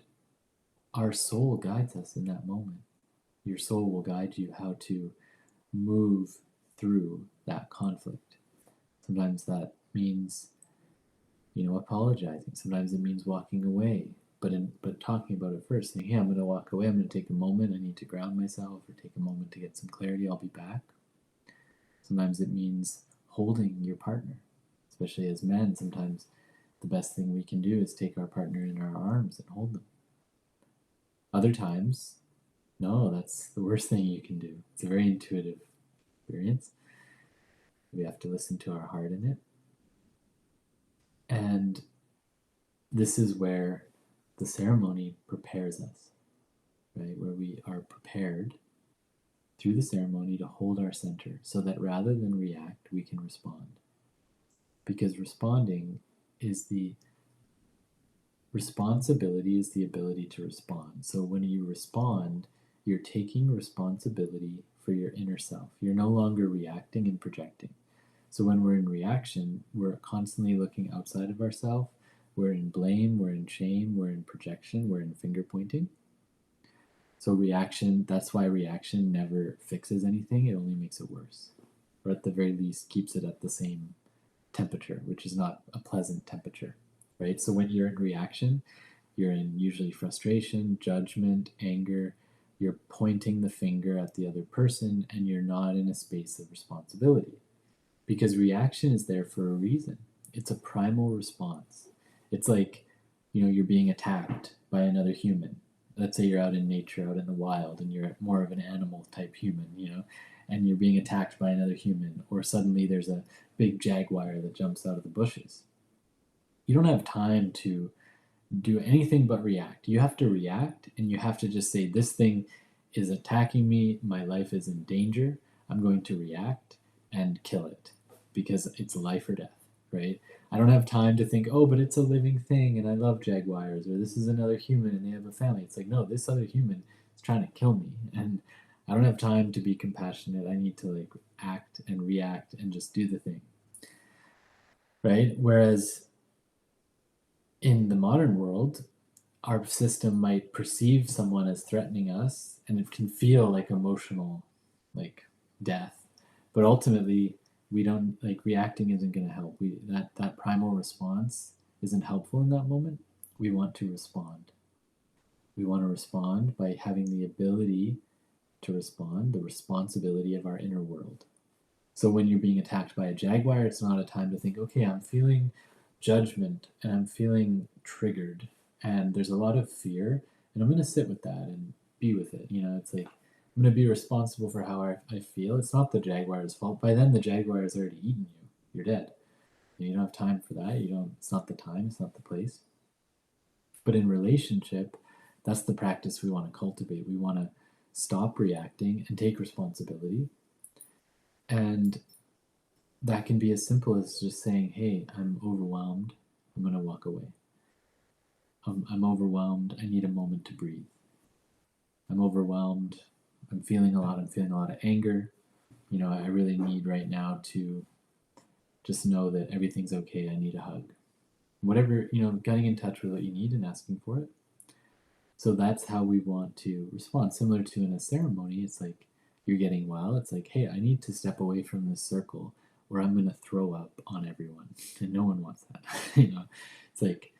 A: our soul guides us in that moment. Your soul will guide you how to move through that conflict. Sometimes that means, apologizing. Sometimes it means walking away, but talking about it first, saying, hey, I'm going to walk away, I'm going to take a moment, I need to ground myself, or take a moment to get some clarity, I'll be back. Sometimes it means holding your partner, especially as men. Sometimes the best thing we can do is take our partner in our arms and hold them. Other times, no, that's the worst thing you can do. It's a very intuitive experience. We have to listen to our heart in it. And this is where the ceremony prepares us, right? Where we are prepared through the ceremony to hold our center so that rather than react, we can respond. Because responsibility is the ability to respond. So when you respond, you're taking responsibility for your inner self. You're no longer reacting and projecting. So when we're in reaction, we're constantly looking outside of ourselves. We're in blame, we're in shame, we're in projection, we're in finger pointing. So reaction, that's why reaction never fixes anything. It only makes it worse. Or at the very least, keeps it at the same temperature, which is not a pleasant temperature, right? So when you're in reaction, you're in usually frustration, judgment, anger. You're pointing the finger at the other person, and you're not in a space of responsibility. Because reaction is there for a reason. It's a primal response. It's like you're being attacked by another human. Let's say you're out in nature, out in the wild, and you're more of an animal type human, and you're being attacked by another human, or suddenly there's a big jaguar that jumps out of the bushes. You don't have time to do anything but react. You have to react, and you have to just say, this thing is attacking me, my life is in danger, I'm going to react and kill it because it's life or death, right? I don't have time to think, oh, but it's a living thing and I love jaguars, or this is another human and they have a family. It's like, no, this other human is trying to kill me, and I don't have time to be compassionate. I need to like act and react and just do the thing, right? Whereas in the modern world, our system might perceive someone as threatening us, and it can feel like emotional, like death, but ultimately we don't, like, reacting isn't going to help. That primal response isn't helpful in that moment. We want to respond. We want to respond by having the ability to respond, the responsibility of our inner world. So when you're being attacked by a jaguar, it's not a time to think, okay, I'm feeling judgment and I'm feeling triggered and there's a lot of fear, and I'm going to sit with that and be with it. It's like I'm going to be responsible for how I feel. It's not the jaguar's fault. By then, the jaguar has already eaten you. You're dead. You don't have time for that. You don't. It's not the time. It's not the place. But in relationship, that's the practice we want to cultivate. We want to stop reacting and take responsibility. And that can be as simple as just saying, hey, I'm overwhelmed. I'm going to walk away. I'm overwhelmed. I need a moment to breathe. I'm overwhelmed. I'm feeling a lot. I'm feeling a lot of anger. I really need right now to just know that everything's okay. I need a hug. Whatever, getting in touch with what you need and asking for it. So that's how we want to respond. Similar to in a ceremony, it's like you're getting well. It's like, hey, I need to step away from this circle where I'm going to throw up on everyone. And no one wants that. It's like,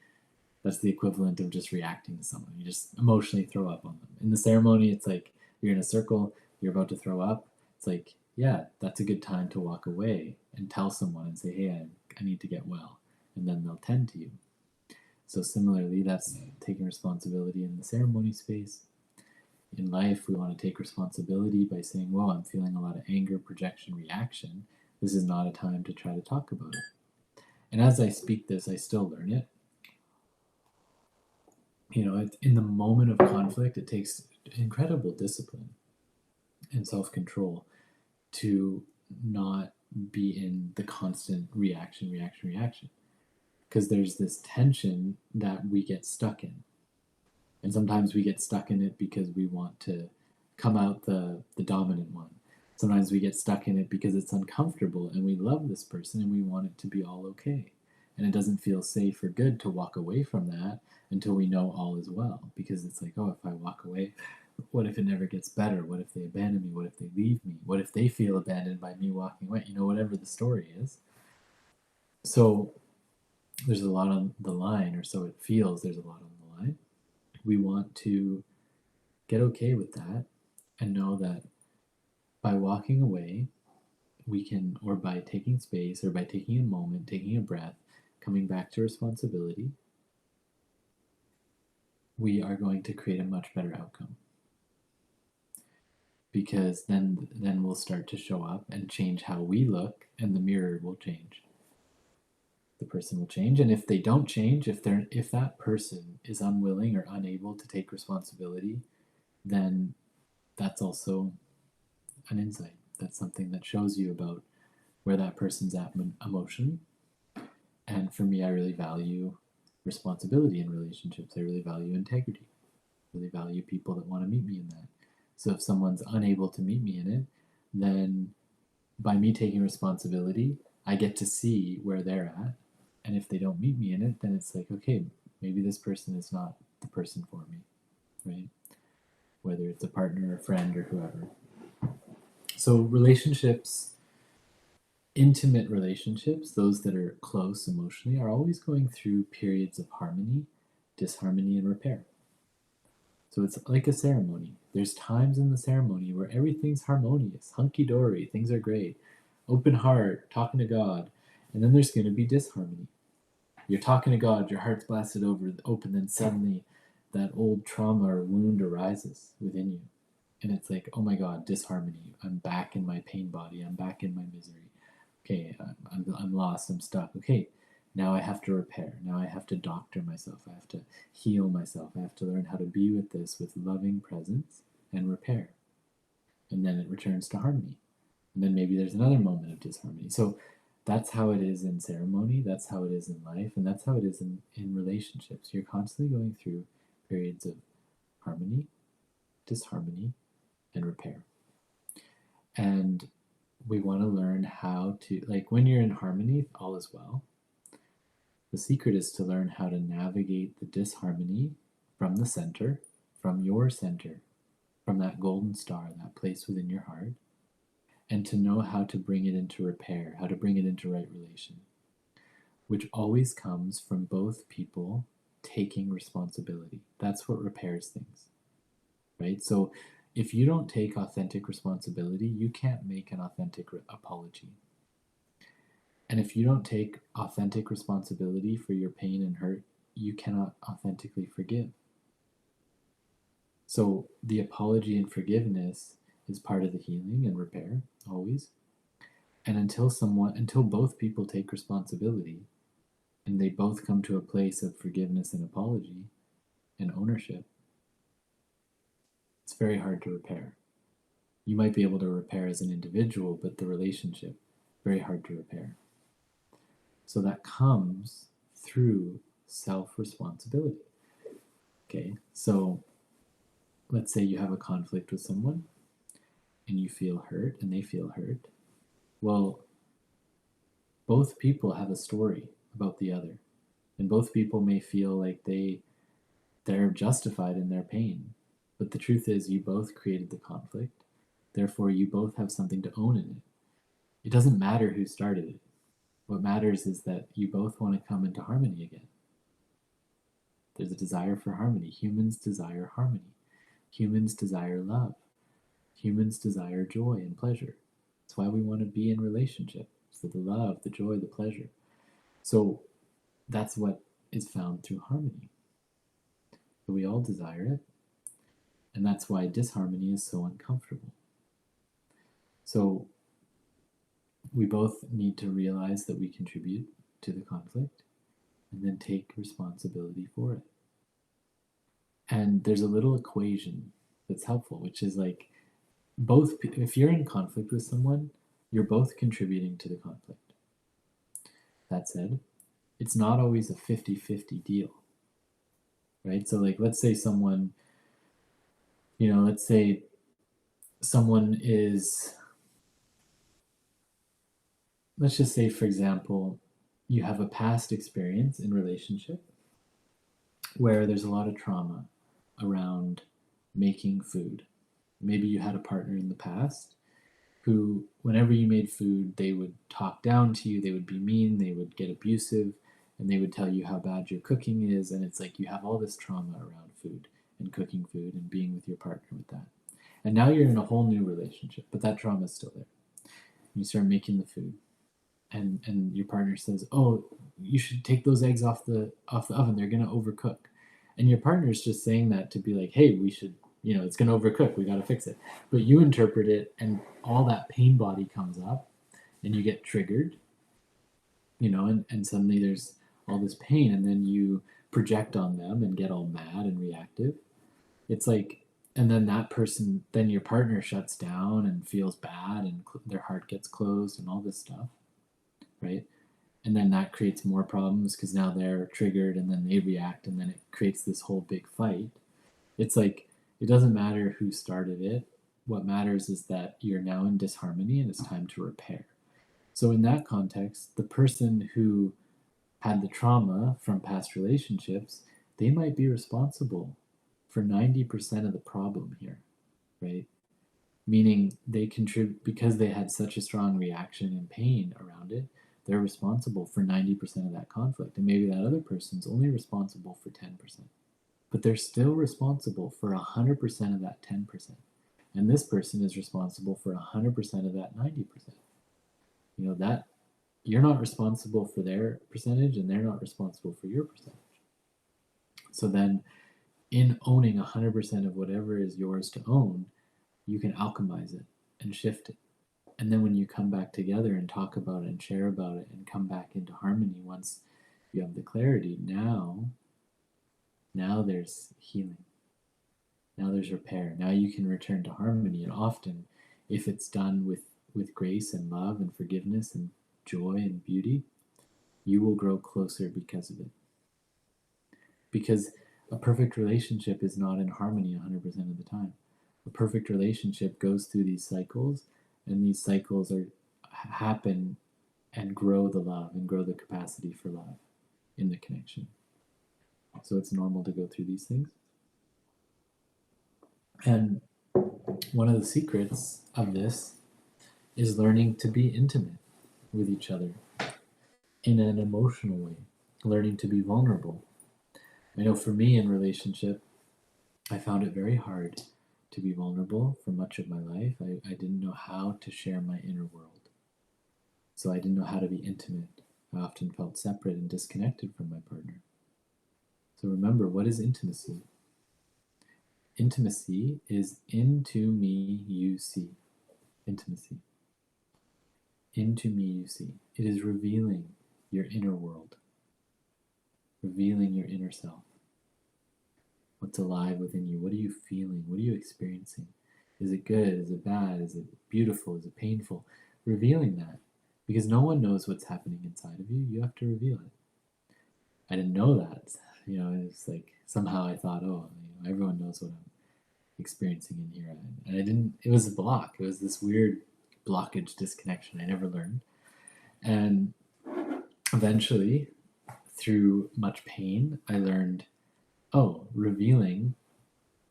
A: that's the equivalent of just reacting to someone. You just emotionally throw up on them. In the ceremony, it's like you're in a circle, you're about to throw up. It's like, yeah, that's a good time to walk away and tell someone and say, hey, I need to get well. And then they'll tend to you. So similarly, that's taking responsibility in the ceremony space. In life, we want to take responsibility by saying, well, I'm feeling a lot of anger, projection, reaction. This is not a time to try to talk about it. And as I speak this, I still learn it. In the moment of conflict, it takes incredible discipline and self-control to not be in the constant reaction. Because there's this tension that we get stuck in. And sometimes we get stuck in it because we want to come out the dominant one. Sometimes we get stuck in it because it's uncomfortable and we love this person and we want it to be all okay. And it doesn't feel safe or good to walk away from that until we know all is well. Because it's like, oh, if I walk away, what if it never gets better? What if they abandon me? What if they leave me? What if they feel abandoned by me walking away? Whatever the story is. So there's a lot on the line, or so it feels there's a lot on the line. We want to get okay with that and know that by walking away, we can, or by taking space, or by taking a moment, taking a breath, coming back to responsibility, we are going to create a much better outcome. Because then we'll start to show up and change how we look, and the mirror will change. The person will change, and if they don't change, if that person is unwilling or unable to take responsibility, then that's also an insight. That's something that shows you about where that person's at emotionally. And for me, I really value responsibility in relationships. I really value integrity. I really value people that want to meet me in that. So if someone's unable to meet me in it, then by me taking responsibility, I get to see where they're at. And if they don't meet me in it, then it's like, okay, maybe this person is not the person for me, right? Whether it's a partner, a friend, or whoever. So relationships, intimate relationships, those that are close emotionally, are always going through periods of harmony, disharmony, and repair. So it's like a ceremony. There's times in the ceremony where everything's harmonious, hunky-dory, things are great, open heart, talking to God, and then there's going to be disharmony. You're talking to God, your heart's blasted open, then suddenly that old trauma or wound arises within you. And it's like, oh my God, disharmony. I'm back in my pain body. I'm back in my misery. Okay, I'm lost. I'm stuck. Okay, now I have to repair. Now I have to doctor myself. I have to heal myself. I have to learn how to be with this with loving presence and repair. And then it returns to harmony. And then maybe there's another moment of disharmony. So that's how it is in ceremony. That's how it is in life. And that's how it is in relationships. You're constantly going through periods of harmony, disharmony, and repair. And we want to learn how to, like, when you're in harmony, all is well. The secret is to learn how to navigate the disharmony from the center, from your center, from that golden star, that place within your heart, and to know how to bring it into repair, how to bring it into right relation, which always comes from both people taking responsibility. That's what repairs things, right? So if you don't take authentic responsibility, you can't make an authentic apology. And if you don't take authentic responsibility for your pain and hurt, you cannot authentically forgive. So the apology and forgiveness is part of the healing and repair, always. And until both people take responsibility and they both come to a place of forgiveness and apology and ownership, it's very hard to repair. You might be able to repair as an individual, but the relationship, very hard to repair. So that comes through self-responsibility. Okay, so let's say you have a conflict with someone and you feel hurt and they feel hurt. Well, both people have a story about the other, and both people may feel like they're justified in their pain. But the truth is, you both created the conflict. Therefore, you both have something to own in it. It doesn't matter who started it. What matters is that you both want to come into harmony again. There's a desire for harmony. Humans desire harmony. Humans desire love. Humans desire joy and pleasure. That's why we want to be in relationship, for the love, the joy, the pleasure. So that's what is found through harmony. So we all desire it, and that's why disharmony is so uncomfortable. So we both need to realize that we contribute to the conflict and then take responsibility for it. And there's a little equation that's helpful, which is like, if you're in conflict with someone, you're both contributing to the conflict. That said, it's not always a 50-50 deal, right? So like, let's say someone is, let's just say, for example, you have a past experience in relationship where there's a lot of trauma around making food. Maybe you had a partner in the past who, whenever you made food, they would talk down to you, they would be mean, they would get abusive, and they would tell you how bad your cooking is. And it's like you have all this trauma around food and cooking food and being with your partner with that. And now you're in a whole new relationship, but that trauma is still there. You start making the food, and your partner says, "Oh, you should take those eggs off the oven. They're gonna overcook." And your partner is just saying that to be like, "Hey, we should, it's gonna overcook. We gotta fix it." But you interpret it, and all that pain body comes up, and you get triggered, and suddenly there's all this pain, and then you project on them and get all mad and reactive. It's like, and then that person, then your partner shuts down and feels bad, and their heart gets closed and all this stuff, right? And then that creates more problems because now they're triggered and then they react, and then it creates this whole big fight. It's like, it doesn't matter who started it. What matters is that you're now in disharmony and it's time to repair. So in that context, the person who had the trauma from past relationships, they might be responsible for 90% of the problem here, right? Meaning they contribute, because they had such a strong reaction and pain around it, they're responsible for 90% of that conflict. And maybe that other person's only responsible for 10%. But they're still responsible for 100% of that 10%. And this person is responsible for 100% of that 90%. you're not responsible for their percentage and they're not responsible for your percentage. So then, in owning 100% of whatever is yours to own, you can alchemize it and shift it. And then when you come back together and talk about it and share about it and come back into harmony once you have the clarity, now there's healing. Now there's repair. Now you can return to harmony. And often, if it's done with grace and love and forgiveness and joy and beauty, you will grow closer because of it. Because a perfect relationship is not in harmony 100% of the time. A perfect relationship goes through these cycles, and these cycles happen and grow the love and grow the capacity for love in the connection. So it's normal to go through these things. And one of the secrets of this is learning to be intimate with each other in an emotional way, learning to be vulnerable. I know for me in relationship, I found it very hard to be vulnerable for much of my life. I didn't know how to share my inner world. So I didn't know how to be intimate. I often felt separate and disconnected from my partner. So remember, what is intimacy? Intimacy is into me you see. Intimacy. Into me you see. It is revealing your inner world, revealing your inner self. What's alive within you? What are you feeling? What are you experiencing? Is it good? Is it bad? Is it beautiful? Is it painful? Revealing that. Because no one knows what's happening inside of you. You have to reveal it. I didn't know that. It's like somehow I thought, everyone knows what I'm experiencing in here. And I didn't, it was a block. It was this weird blockage, disconnection I never learned. And eventually, through much pain, I learned, revealing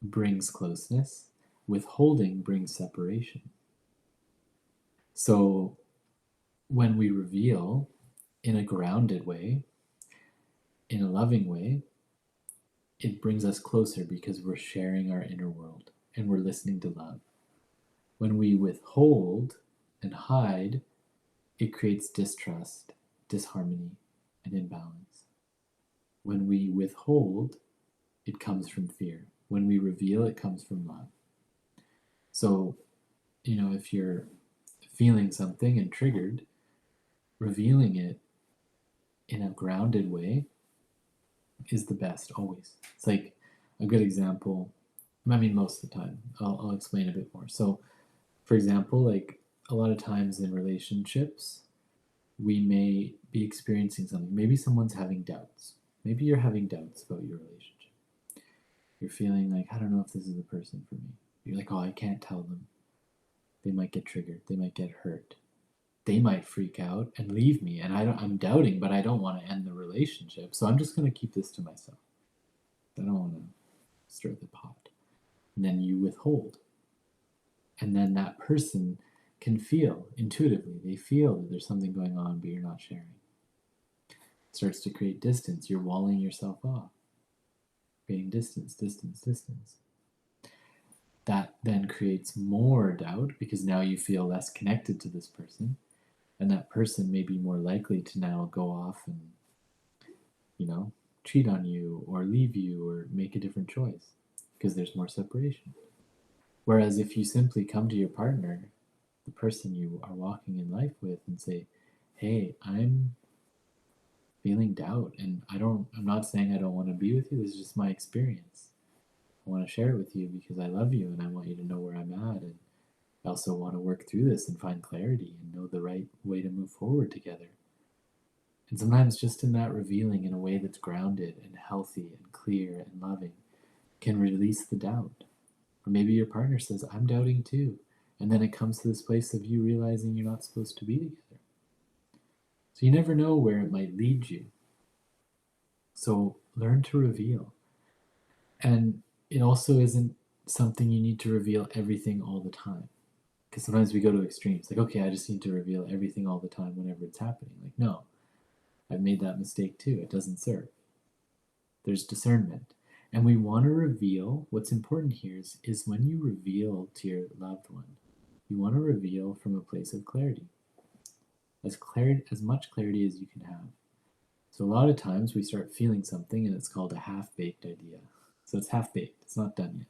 A: brings closeness, withholding brings separation. So when we reveal in a grounded way, in a loving way, it brings us closer because we're sharing our inner world and we're listening to love. When we withhold and hide, it creates distrust, disharmony, and imbalance. When we withhold, it comes from fear. When we reveal, it comes from love. So, if you're feeling something and triggered, revealing it in a grounded way is the best, always. It's like a good example. I mean, most of the time. I'll explain a bit more. So, for example, like a lot of times in relationships, we may be experiencing something. Maybe someone's having doubts. Maybe you're having doubts about your relationship. You're feeling like, I don't know if this is the person for me. You're like, I can't tell them. They might get triggered. They might get hurt. They might freak out and leave me. And I'm doubting, but I don't want to end the relationship. So I'm just going to keep this to myself. I don't want to stir the pot. And then you withhold. And then that person can feel intuitively. They feel that there's something going on, but you're not sharing. It starts to create distance. You're walling yourself off. Creating distance. That then creates more doubt because now you feel less connected to this person. And that person may be more likely to now go off and, cheat on you or leave you or make a different choice because there's more separation. Whereas if you simply come to your partner, the person you are walking in life with, and say, hey, I'm feeling doubt and I'm not saying I don't want to be with you. This is just my experience. I want to share it with you because I love you and I want you to know where I'm at, and I also want to work through this and find clarity and know the right way to move forward together. And sometimes just in that revealing in a way that's grounded and healthy and clear and loving can release the doubt. Or maybe your partner says, I'm doubting too. And then it comes to this place of you realizing you're not supposed to be together. So you never know where it might lead you. So learn to reveal. And it also isn't something you need to reveal everything all the time. Because sometimes we go to extremes. Like, okay, I just need to reveal everything all the time whenever it's happening. Like, no, I've made that mistake too. It doesn't serve. There's discernment. And we want to reveal, what's important here is when you reveal to your loved one, you want to reveal from a place of clarity. as much clarity as you can have. So a lot of times we start feeling something and it's called a half-baked idea. So it's half-baked, it's not done yet.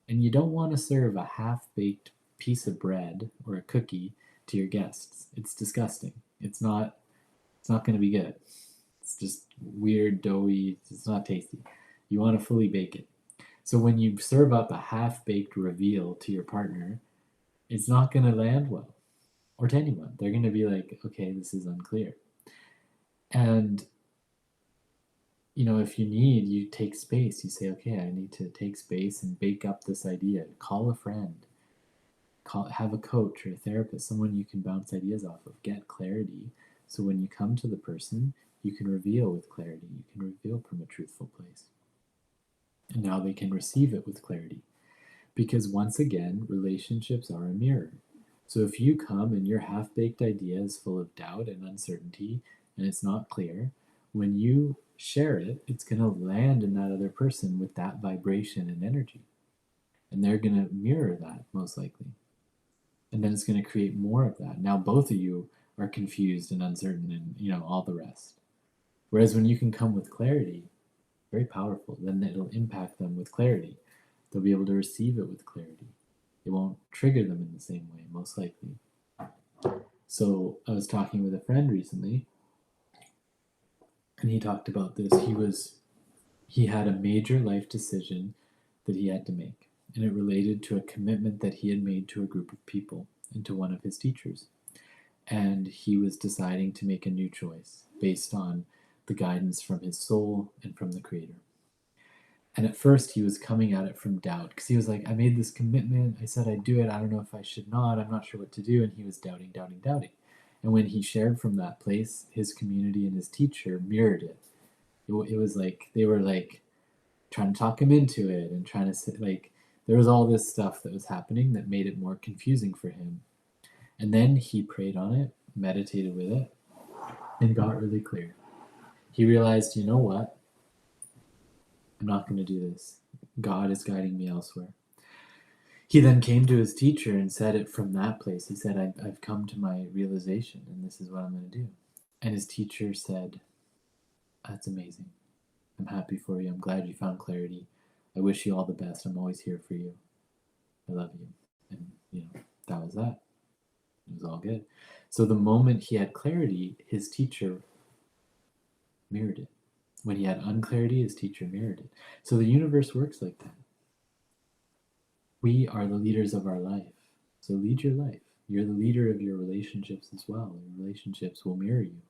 A: And you don't want to serve a half-baked piece of bread or a cookie to your guests. It's disgusting. It's not going to be good. It's just weird, doughy, it's not tasty. You want to fully bake it. So when you serve up a half-baked reveal to your partner, it's not going to land well, or to anyone. They're going to be like, okay, this is unclear. And if you need, you take space. You say, okay, I need to take space and bake up this idea. Call a friend. Have a coach or a therapist, someone you can bounce ideas off of. Get clarity. So when you come to the person, you can reveal with clarity. You can reveal from a truthful place. And now they can receive it with clarity. Because once again, relationships are a mirror. So if you come and your half-baked idea is full of doubt and uncertainty and it's not clear, when you share it, it's going to land in that other person with that vibration and energy. And they're going to mirror that most likely. And then it's going to create more of that. Now both of you are confused and uncertain and all the rest. Whereas when you can come with clarity, very powerful, then it'll impact them with clarity. They'll be able to receive it with clarity. It won't trigger them in the same way, most likely. So I was talking with a friend recently, and he talked about this. He had a major life decision that he had to make, and it related to a commitment that he had made to a group of people and to one of his teachers. And he was deciding to make a new choice based on the guidance from his soul and from the Creator. And at first he was coming at it from doubt, because he was like, I made this commitment, I said I'd do it, I don't know if I should not, I'm not sure what to do. And he was doubting. And when he shared from that place, his community and his teacher mirrored it. It was like they were like trying to talk him into it and trying to say, like, there was all this stuff that was happening that made it more confusing for him. And then he prayed on it, meditated with it, and got really clear. He realized, you know what? I'm not going to do this. God is guiding me elsewhere. He then came to his teacher and said it from that place. He said, I've come to my realization, and this is what I'm going to do. And his teacher said, that's amazing. I'm happy for you. I'm glad you found clarity. I wish you all the best. I'm always here for you. I love you. And, that was that. It was all good. So the moment he had clarity, his teacher mirrored it. When he had unclarity, his teacher mirrored it. So the universe works like that. We are the leaders of our life. So lead your life. You're the leader of your relationships as well. Your relationships will mirror you.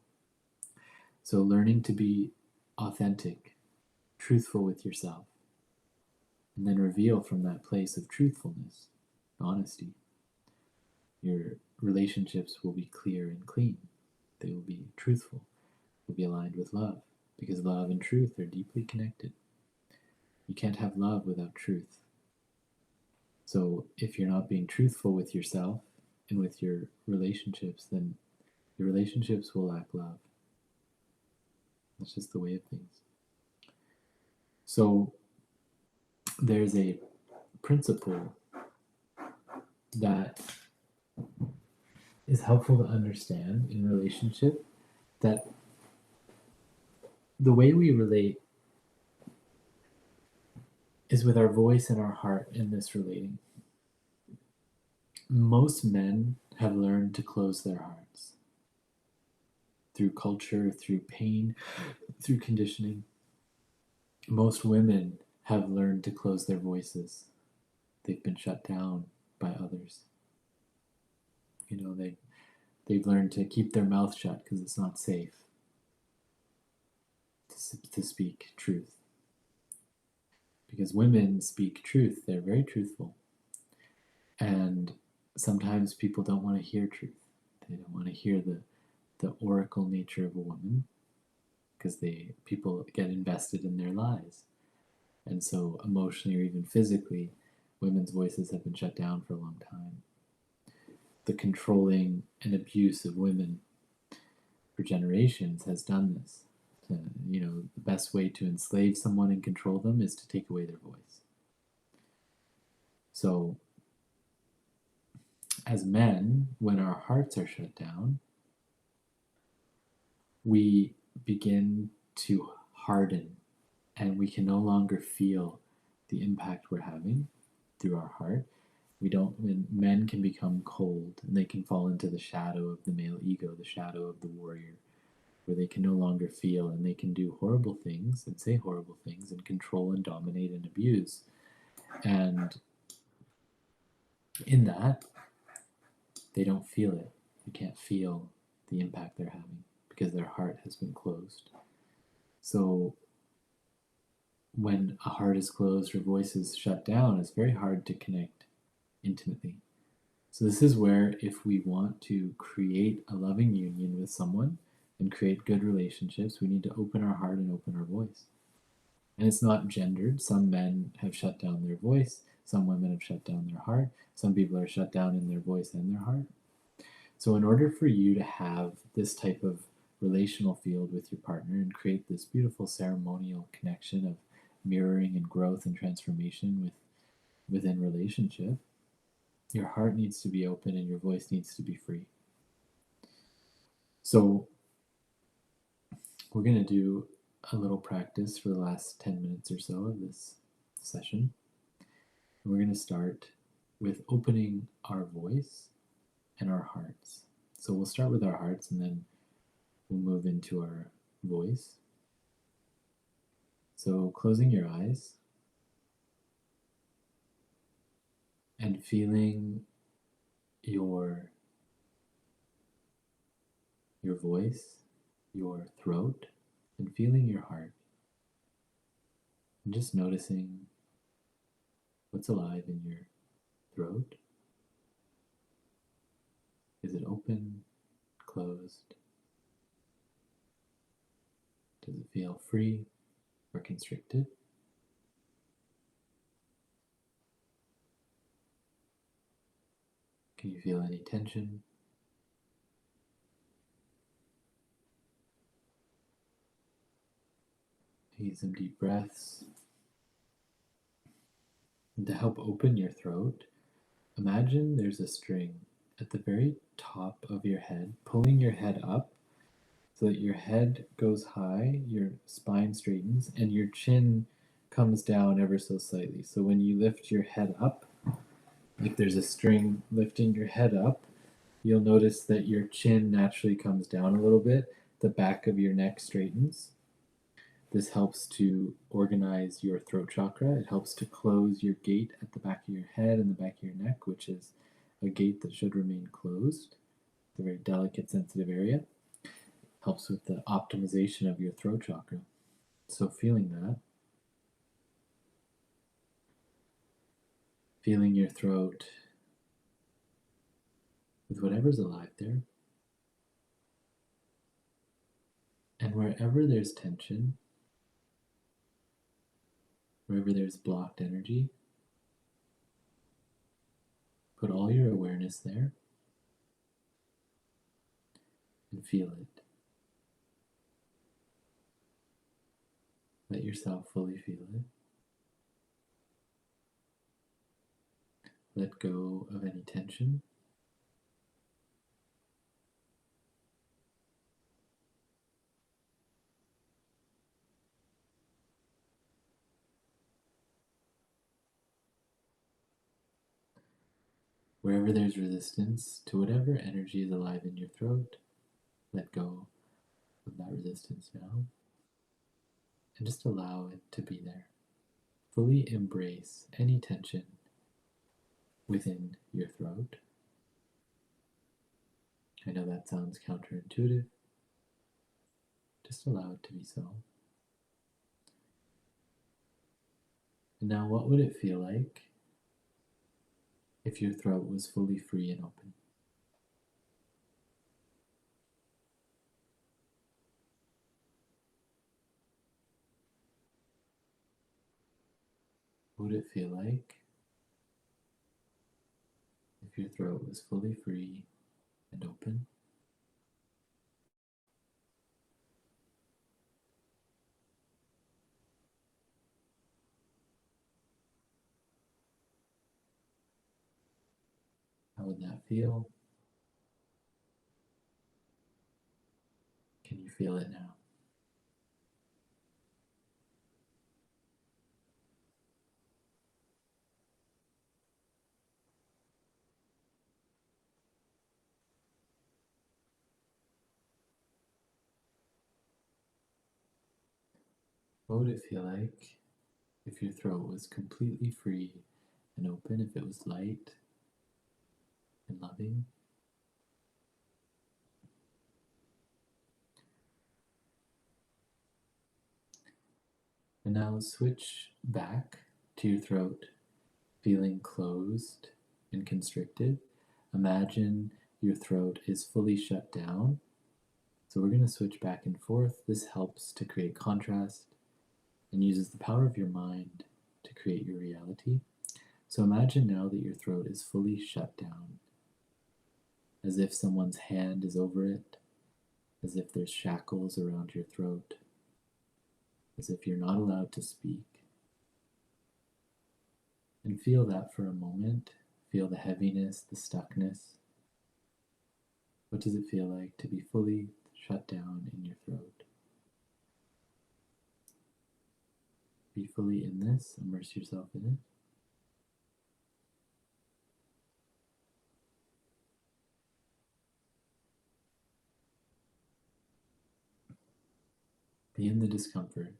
A: So learning to be authentic, truthful with yourself, and then reveal from that place of truthfulness, honesty. Your relationships will be clear and clean. They will be truthful. Will be aligned with love, because love and truth are deeply connected. You can't have love without truth. So if you're not being truthful with yourself and with your relationships, then your relationships will lack love. That's just the way of things. So there's a principle that is helpful to understand in relationship, that the way we relate is with our voice and our heart in this relating. Most men have learned to close their hearts through culture, through pain, through conditioning. Most women have learned to close their voices. They've been shut down by others. They've learned to keep their mouth shut because it's not safe to speak truth. Because women speak truth, they're very truthful. And sometimes people don't want to hear truth. They don't want to hear the oracle nature of a woman, because people get invested in their lies. And so emotionally or even physically, women's voices have been shut down for a long time. The controlling and abuse of women for generations has done this. The best way to enslave someone and control them is to take away their voice. So as men, when our hearts are shut down, we begin to harden and we can no longer feel the impact we're having through our heart. We don't, when men can become cold and they can fall into the shadow of the male ego, the shadow of the warrior, where they can no longer feel and they can do horrible things and say horrible things and control and dominate and abuse. And in that, they don't feel it. They can't feel the impact they're having because their heart has been closed. So when a heart is closed or voice is shut down, it's very hard to connect intimately. So this is where if we want to create a loving union with someone and create good relationships, we need to open our heart and open our voice. And it's not gendered. Some men have shut down their voice, some women have shut down their heart, some people are shut down in their voice and their heart. So in order for you to have this type of relational field with your partner and create this beautiful ceremonial connection of mirroring and growth and transformation within relationship, your heart needs to be open and your voice needs to be free. So we're going to do a little practice for the last 10 minutes or so of this session. And we're going to start with opening our voice and our hearts. So we'll start with our hearts and then we'll move into our voice. So closing your eyes and feeling your voice, your throat, and feeling your heart. And just noticing what's alive in your throat. Is it open, closed? Does it feel free or constricted? Can you feel any tension? Take some deep breaths. And to help open your throat, imagine there's a string at the very top of your head, pulling your head up so that your head goes high, your spine straightens, and your chin comes down ever so slightly. So when you lift your head up, like there's a string lifting your head up, you'll notice that your chin naturally comes down a little bit, the back of your neck straightens. This helps to organize your throat chakra. It helps to close your gate at the back of your head and the back of your neck, which is a gate that should remain closed. It's a very delicate, sensitive area. Helps with the optimization of your throat chakra. So feeling that, feeling your throat with whatever's alive there. And wherever there's tension, wherever there's blocked energy, put all your awareness there and feel it. Let yourself fully feel it. Let go of any tension. Wherever there's resistance to whatever energy is alive in your throat, let go of that resistance now and just allow it to be there. Fully embrace any tension within your throat. I know that sounds counterintuitive. Just allow it to be so. And now, what would it feel like if your throat was fully free and open? What would it feel like if your throat was fully free and open? How would that feel? Can you feel it now? What would it feel like if your throat was completely free and open, if it was light and loving? And now switch back to your throat, feeling closed and constricted. Imagine your throat is fully shut down. So we're going to switch back and forth. This helps to create contrast and uses the power of your mind to create your reality. So imagine now that your throat is fully shut down, as if someone's hand is over it, as if there's shackles around your throat, as if you're not allowed to speak. And feel that for a moment. Feel the heaviness, the stuckness. What does it feel like to be fully shut down in your throat? Be fully in this, immerse yourself in it. Be in the discomfort.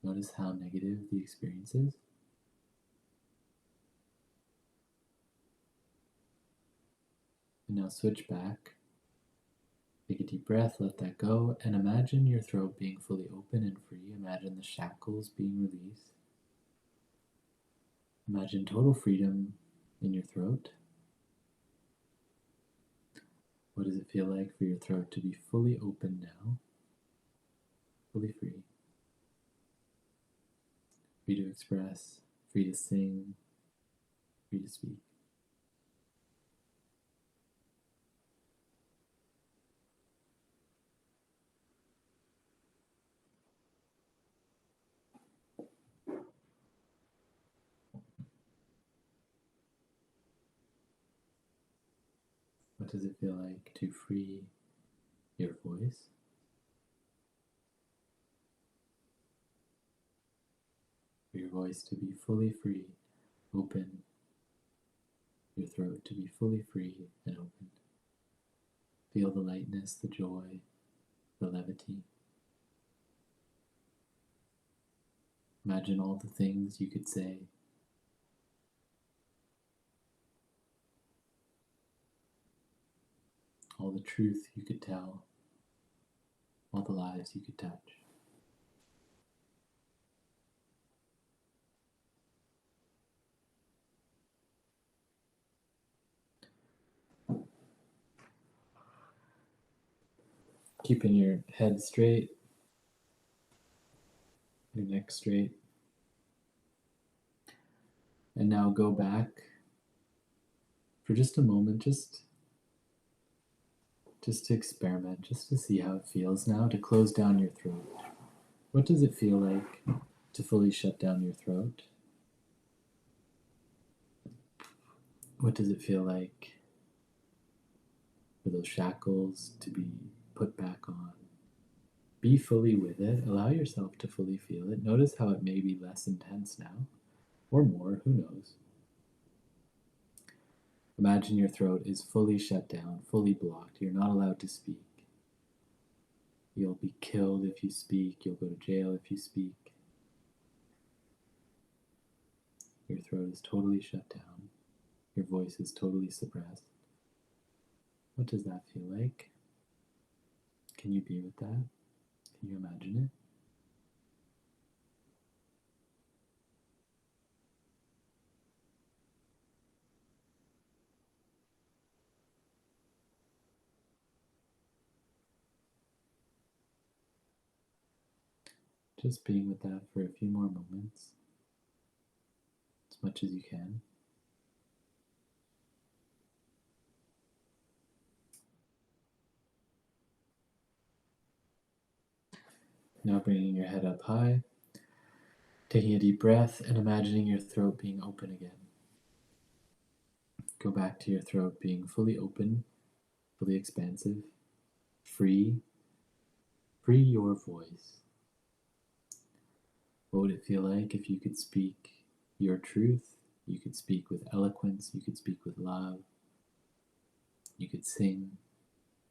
A: Notice how negative the experience is. And now switch back. Take a deep breath, let that go, and imagine your throat being fully open and free. Imagine the shackles being released. Imagine total freedom in your throat. What does it feel like for your throat to be fully open now? Fully free. Free to express, free to sing, free to speak. What does it feel like to free your voice? For your voice to be fully free, open, your throat to be fully free and open. Feel the lightness, the joy, the levity. Imagine all the things you could say, all the truth you could tell, all the lives you could touch. Keeping your head straight, your neck straight. And now go back for just a moment, just to experiment, just to see how it feels now to close down your throat. What does it feel like to fully shut down your throat? What does it feel like for those shackles to be put back on? Be fully with it. Allow yourself to fully feel it. Notice how it may be less intense now, or more, who knows. Imagine your throat is fully shut down, fully blocked. You're not allowed to speak. You'll be killed if you speak. You'll go to jail if you speak. Your throat is totally shut down. Your voice is totally suppressed. What does that feel like? Can you be with that? Can you imagine it? Just being with that for a few more moments, as much as you can. Now bringing your head up high, taking a deep breath and imagining your throat being open again. Go back to your throat being fully open, fully expansive, free. Free your voice. What would it feel like if you could speak your truth? You could speak with eloquence, you could speak with love, you could sing,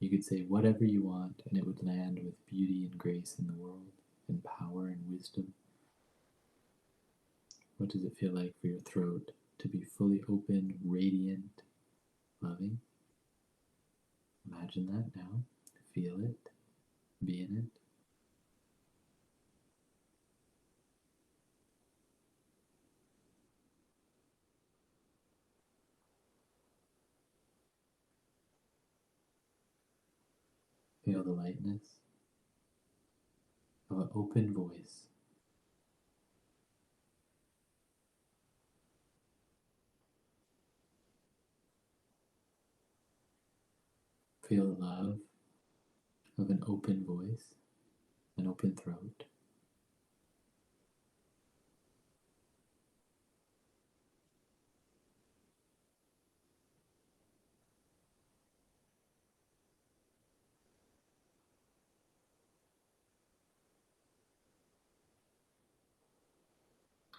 A: you could say whatever you want, and it would land with beauty and grace in the world, and power and wisdom. What does it feel like for your throat to be fully open, radiant, loving? Imagine that now. Feel it. Be in it. Feel the lightness of an open voice. Feel the love of an open voice, an open throat.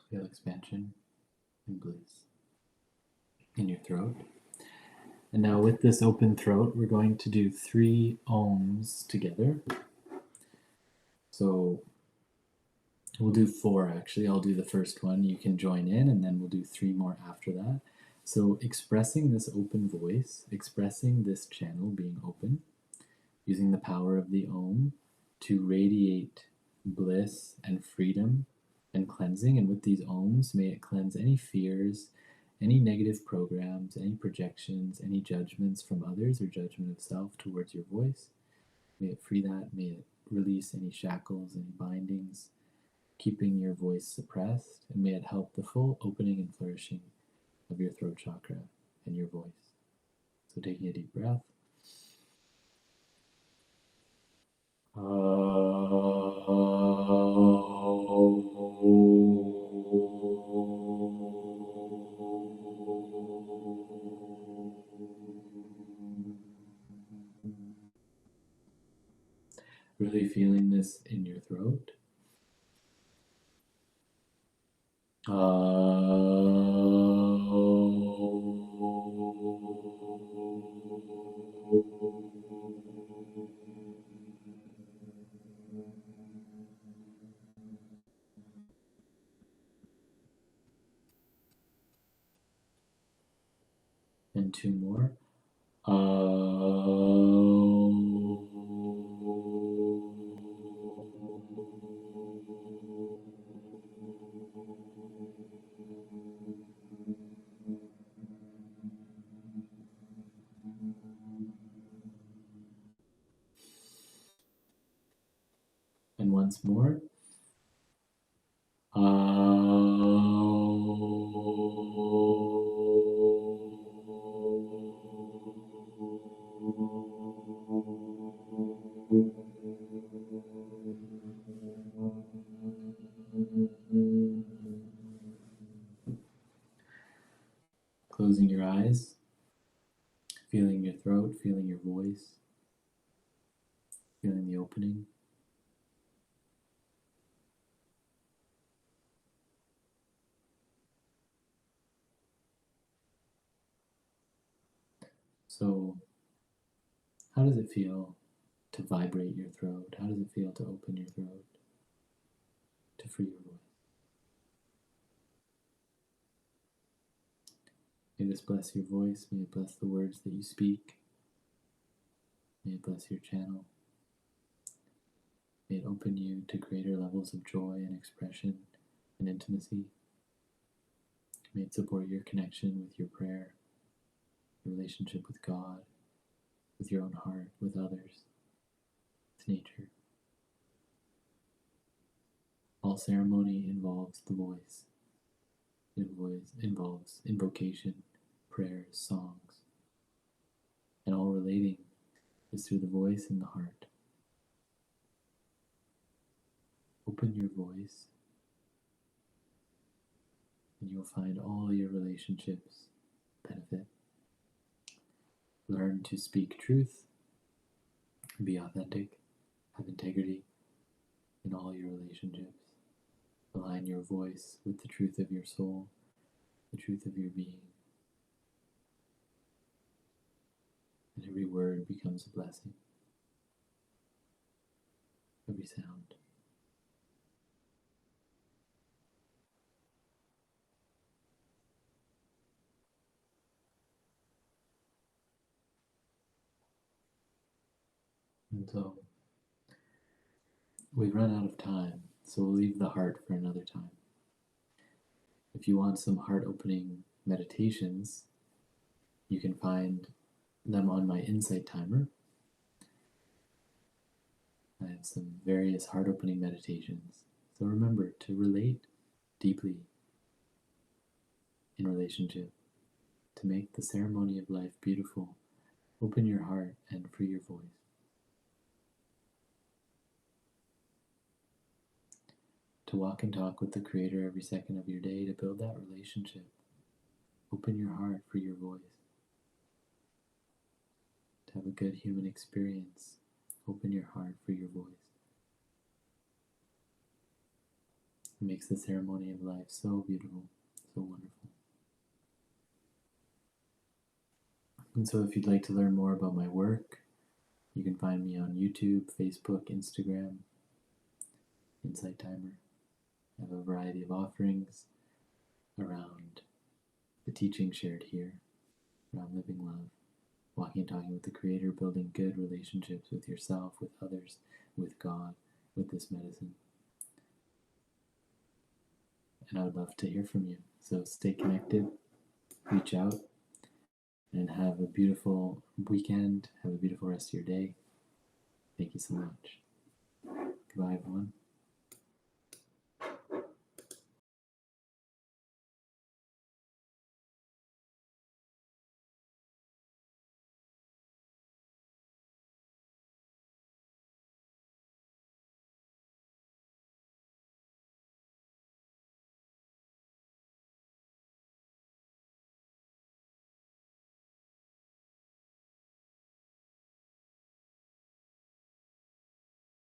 A: Feel expansion and bliss in your throat. And now with this open throat, we're going to do 3 ohms together. So we'll do 4 actually. I'll do the first one. You can join in, and then we'll do 3 more after that. So expressing this open voice, expressing this channel being open, using the power of the Om to radiate bliss and freedom and cleansing. And with these Oms, may it cleanse any fears, any negative programs, any projections, any judgments from others or judgment of self towards your voice. May it free that. May it release any shackles, any bindings, keeping your voice suppressed. And may it help the full opening and flourishing of your throat chakra and your voice. So taking a deep breath. Really feeling this in your throat. And 2 more. And once more. Closing your eyes, feeling your throat, feeling your voice, feeling the opening. So, how does it feel to vibrate your throat? How does it feel to open your throat, to free your voice? May this bless your voice. May it bless the words that you speak. May it bless your channel. May it open you to greater levels of joy and expression and intimacy. May it support your connection with your prayer, your relationship with God, with your own heart, with others, with nature. All ceremony involves the voice. It involves invocation, prayers, songs, and all relating is through the voice and the heart. Open your voice, and you'll find all your relationships benefit. Learn to speak truth, be authentic, have integrity in all your relationships. Align your voice with the truth of your soul, the truth of your being. And every word becomes a blessing. Every sound. And so we've run out of time, so we'll leave the heart for another time. If you want some heart-opening meditations, you can find them on my Insight Timer. I have some various heart-opening meditations. So remember to relate deeply in relationship, to make the ceremony of life beautiful. Open your heart and free your voice. To walk and talk with the Creator every second of your day, to build that relationship. Open your heart, free your voice. To have a good human experience, open your heart, free your voice. It makes the ceremony of life so beautiful, so wonderful. And so if you'd like to learn more about my work, you can find me on YouTube, Facebook, Instagram, Insight Timer. I have a variety of offerings around the teaching shared here, around living love, walking and talking with the Creator, building good relationships with yourself, with others, with God, with this medicine. And I would love to hear from you. So stay connected, reach out, and have a beautiful weekend. Have a beautiful rest of your day. Thank you so much. Goodbye, everyone.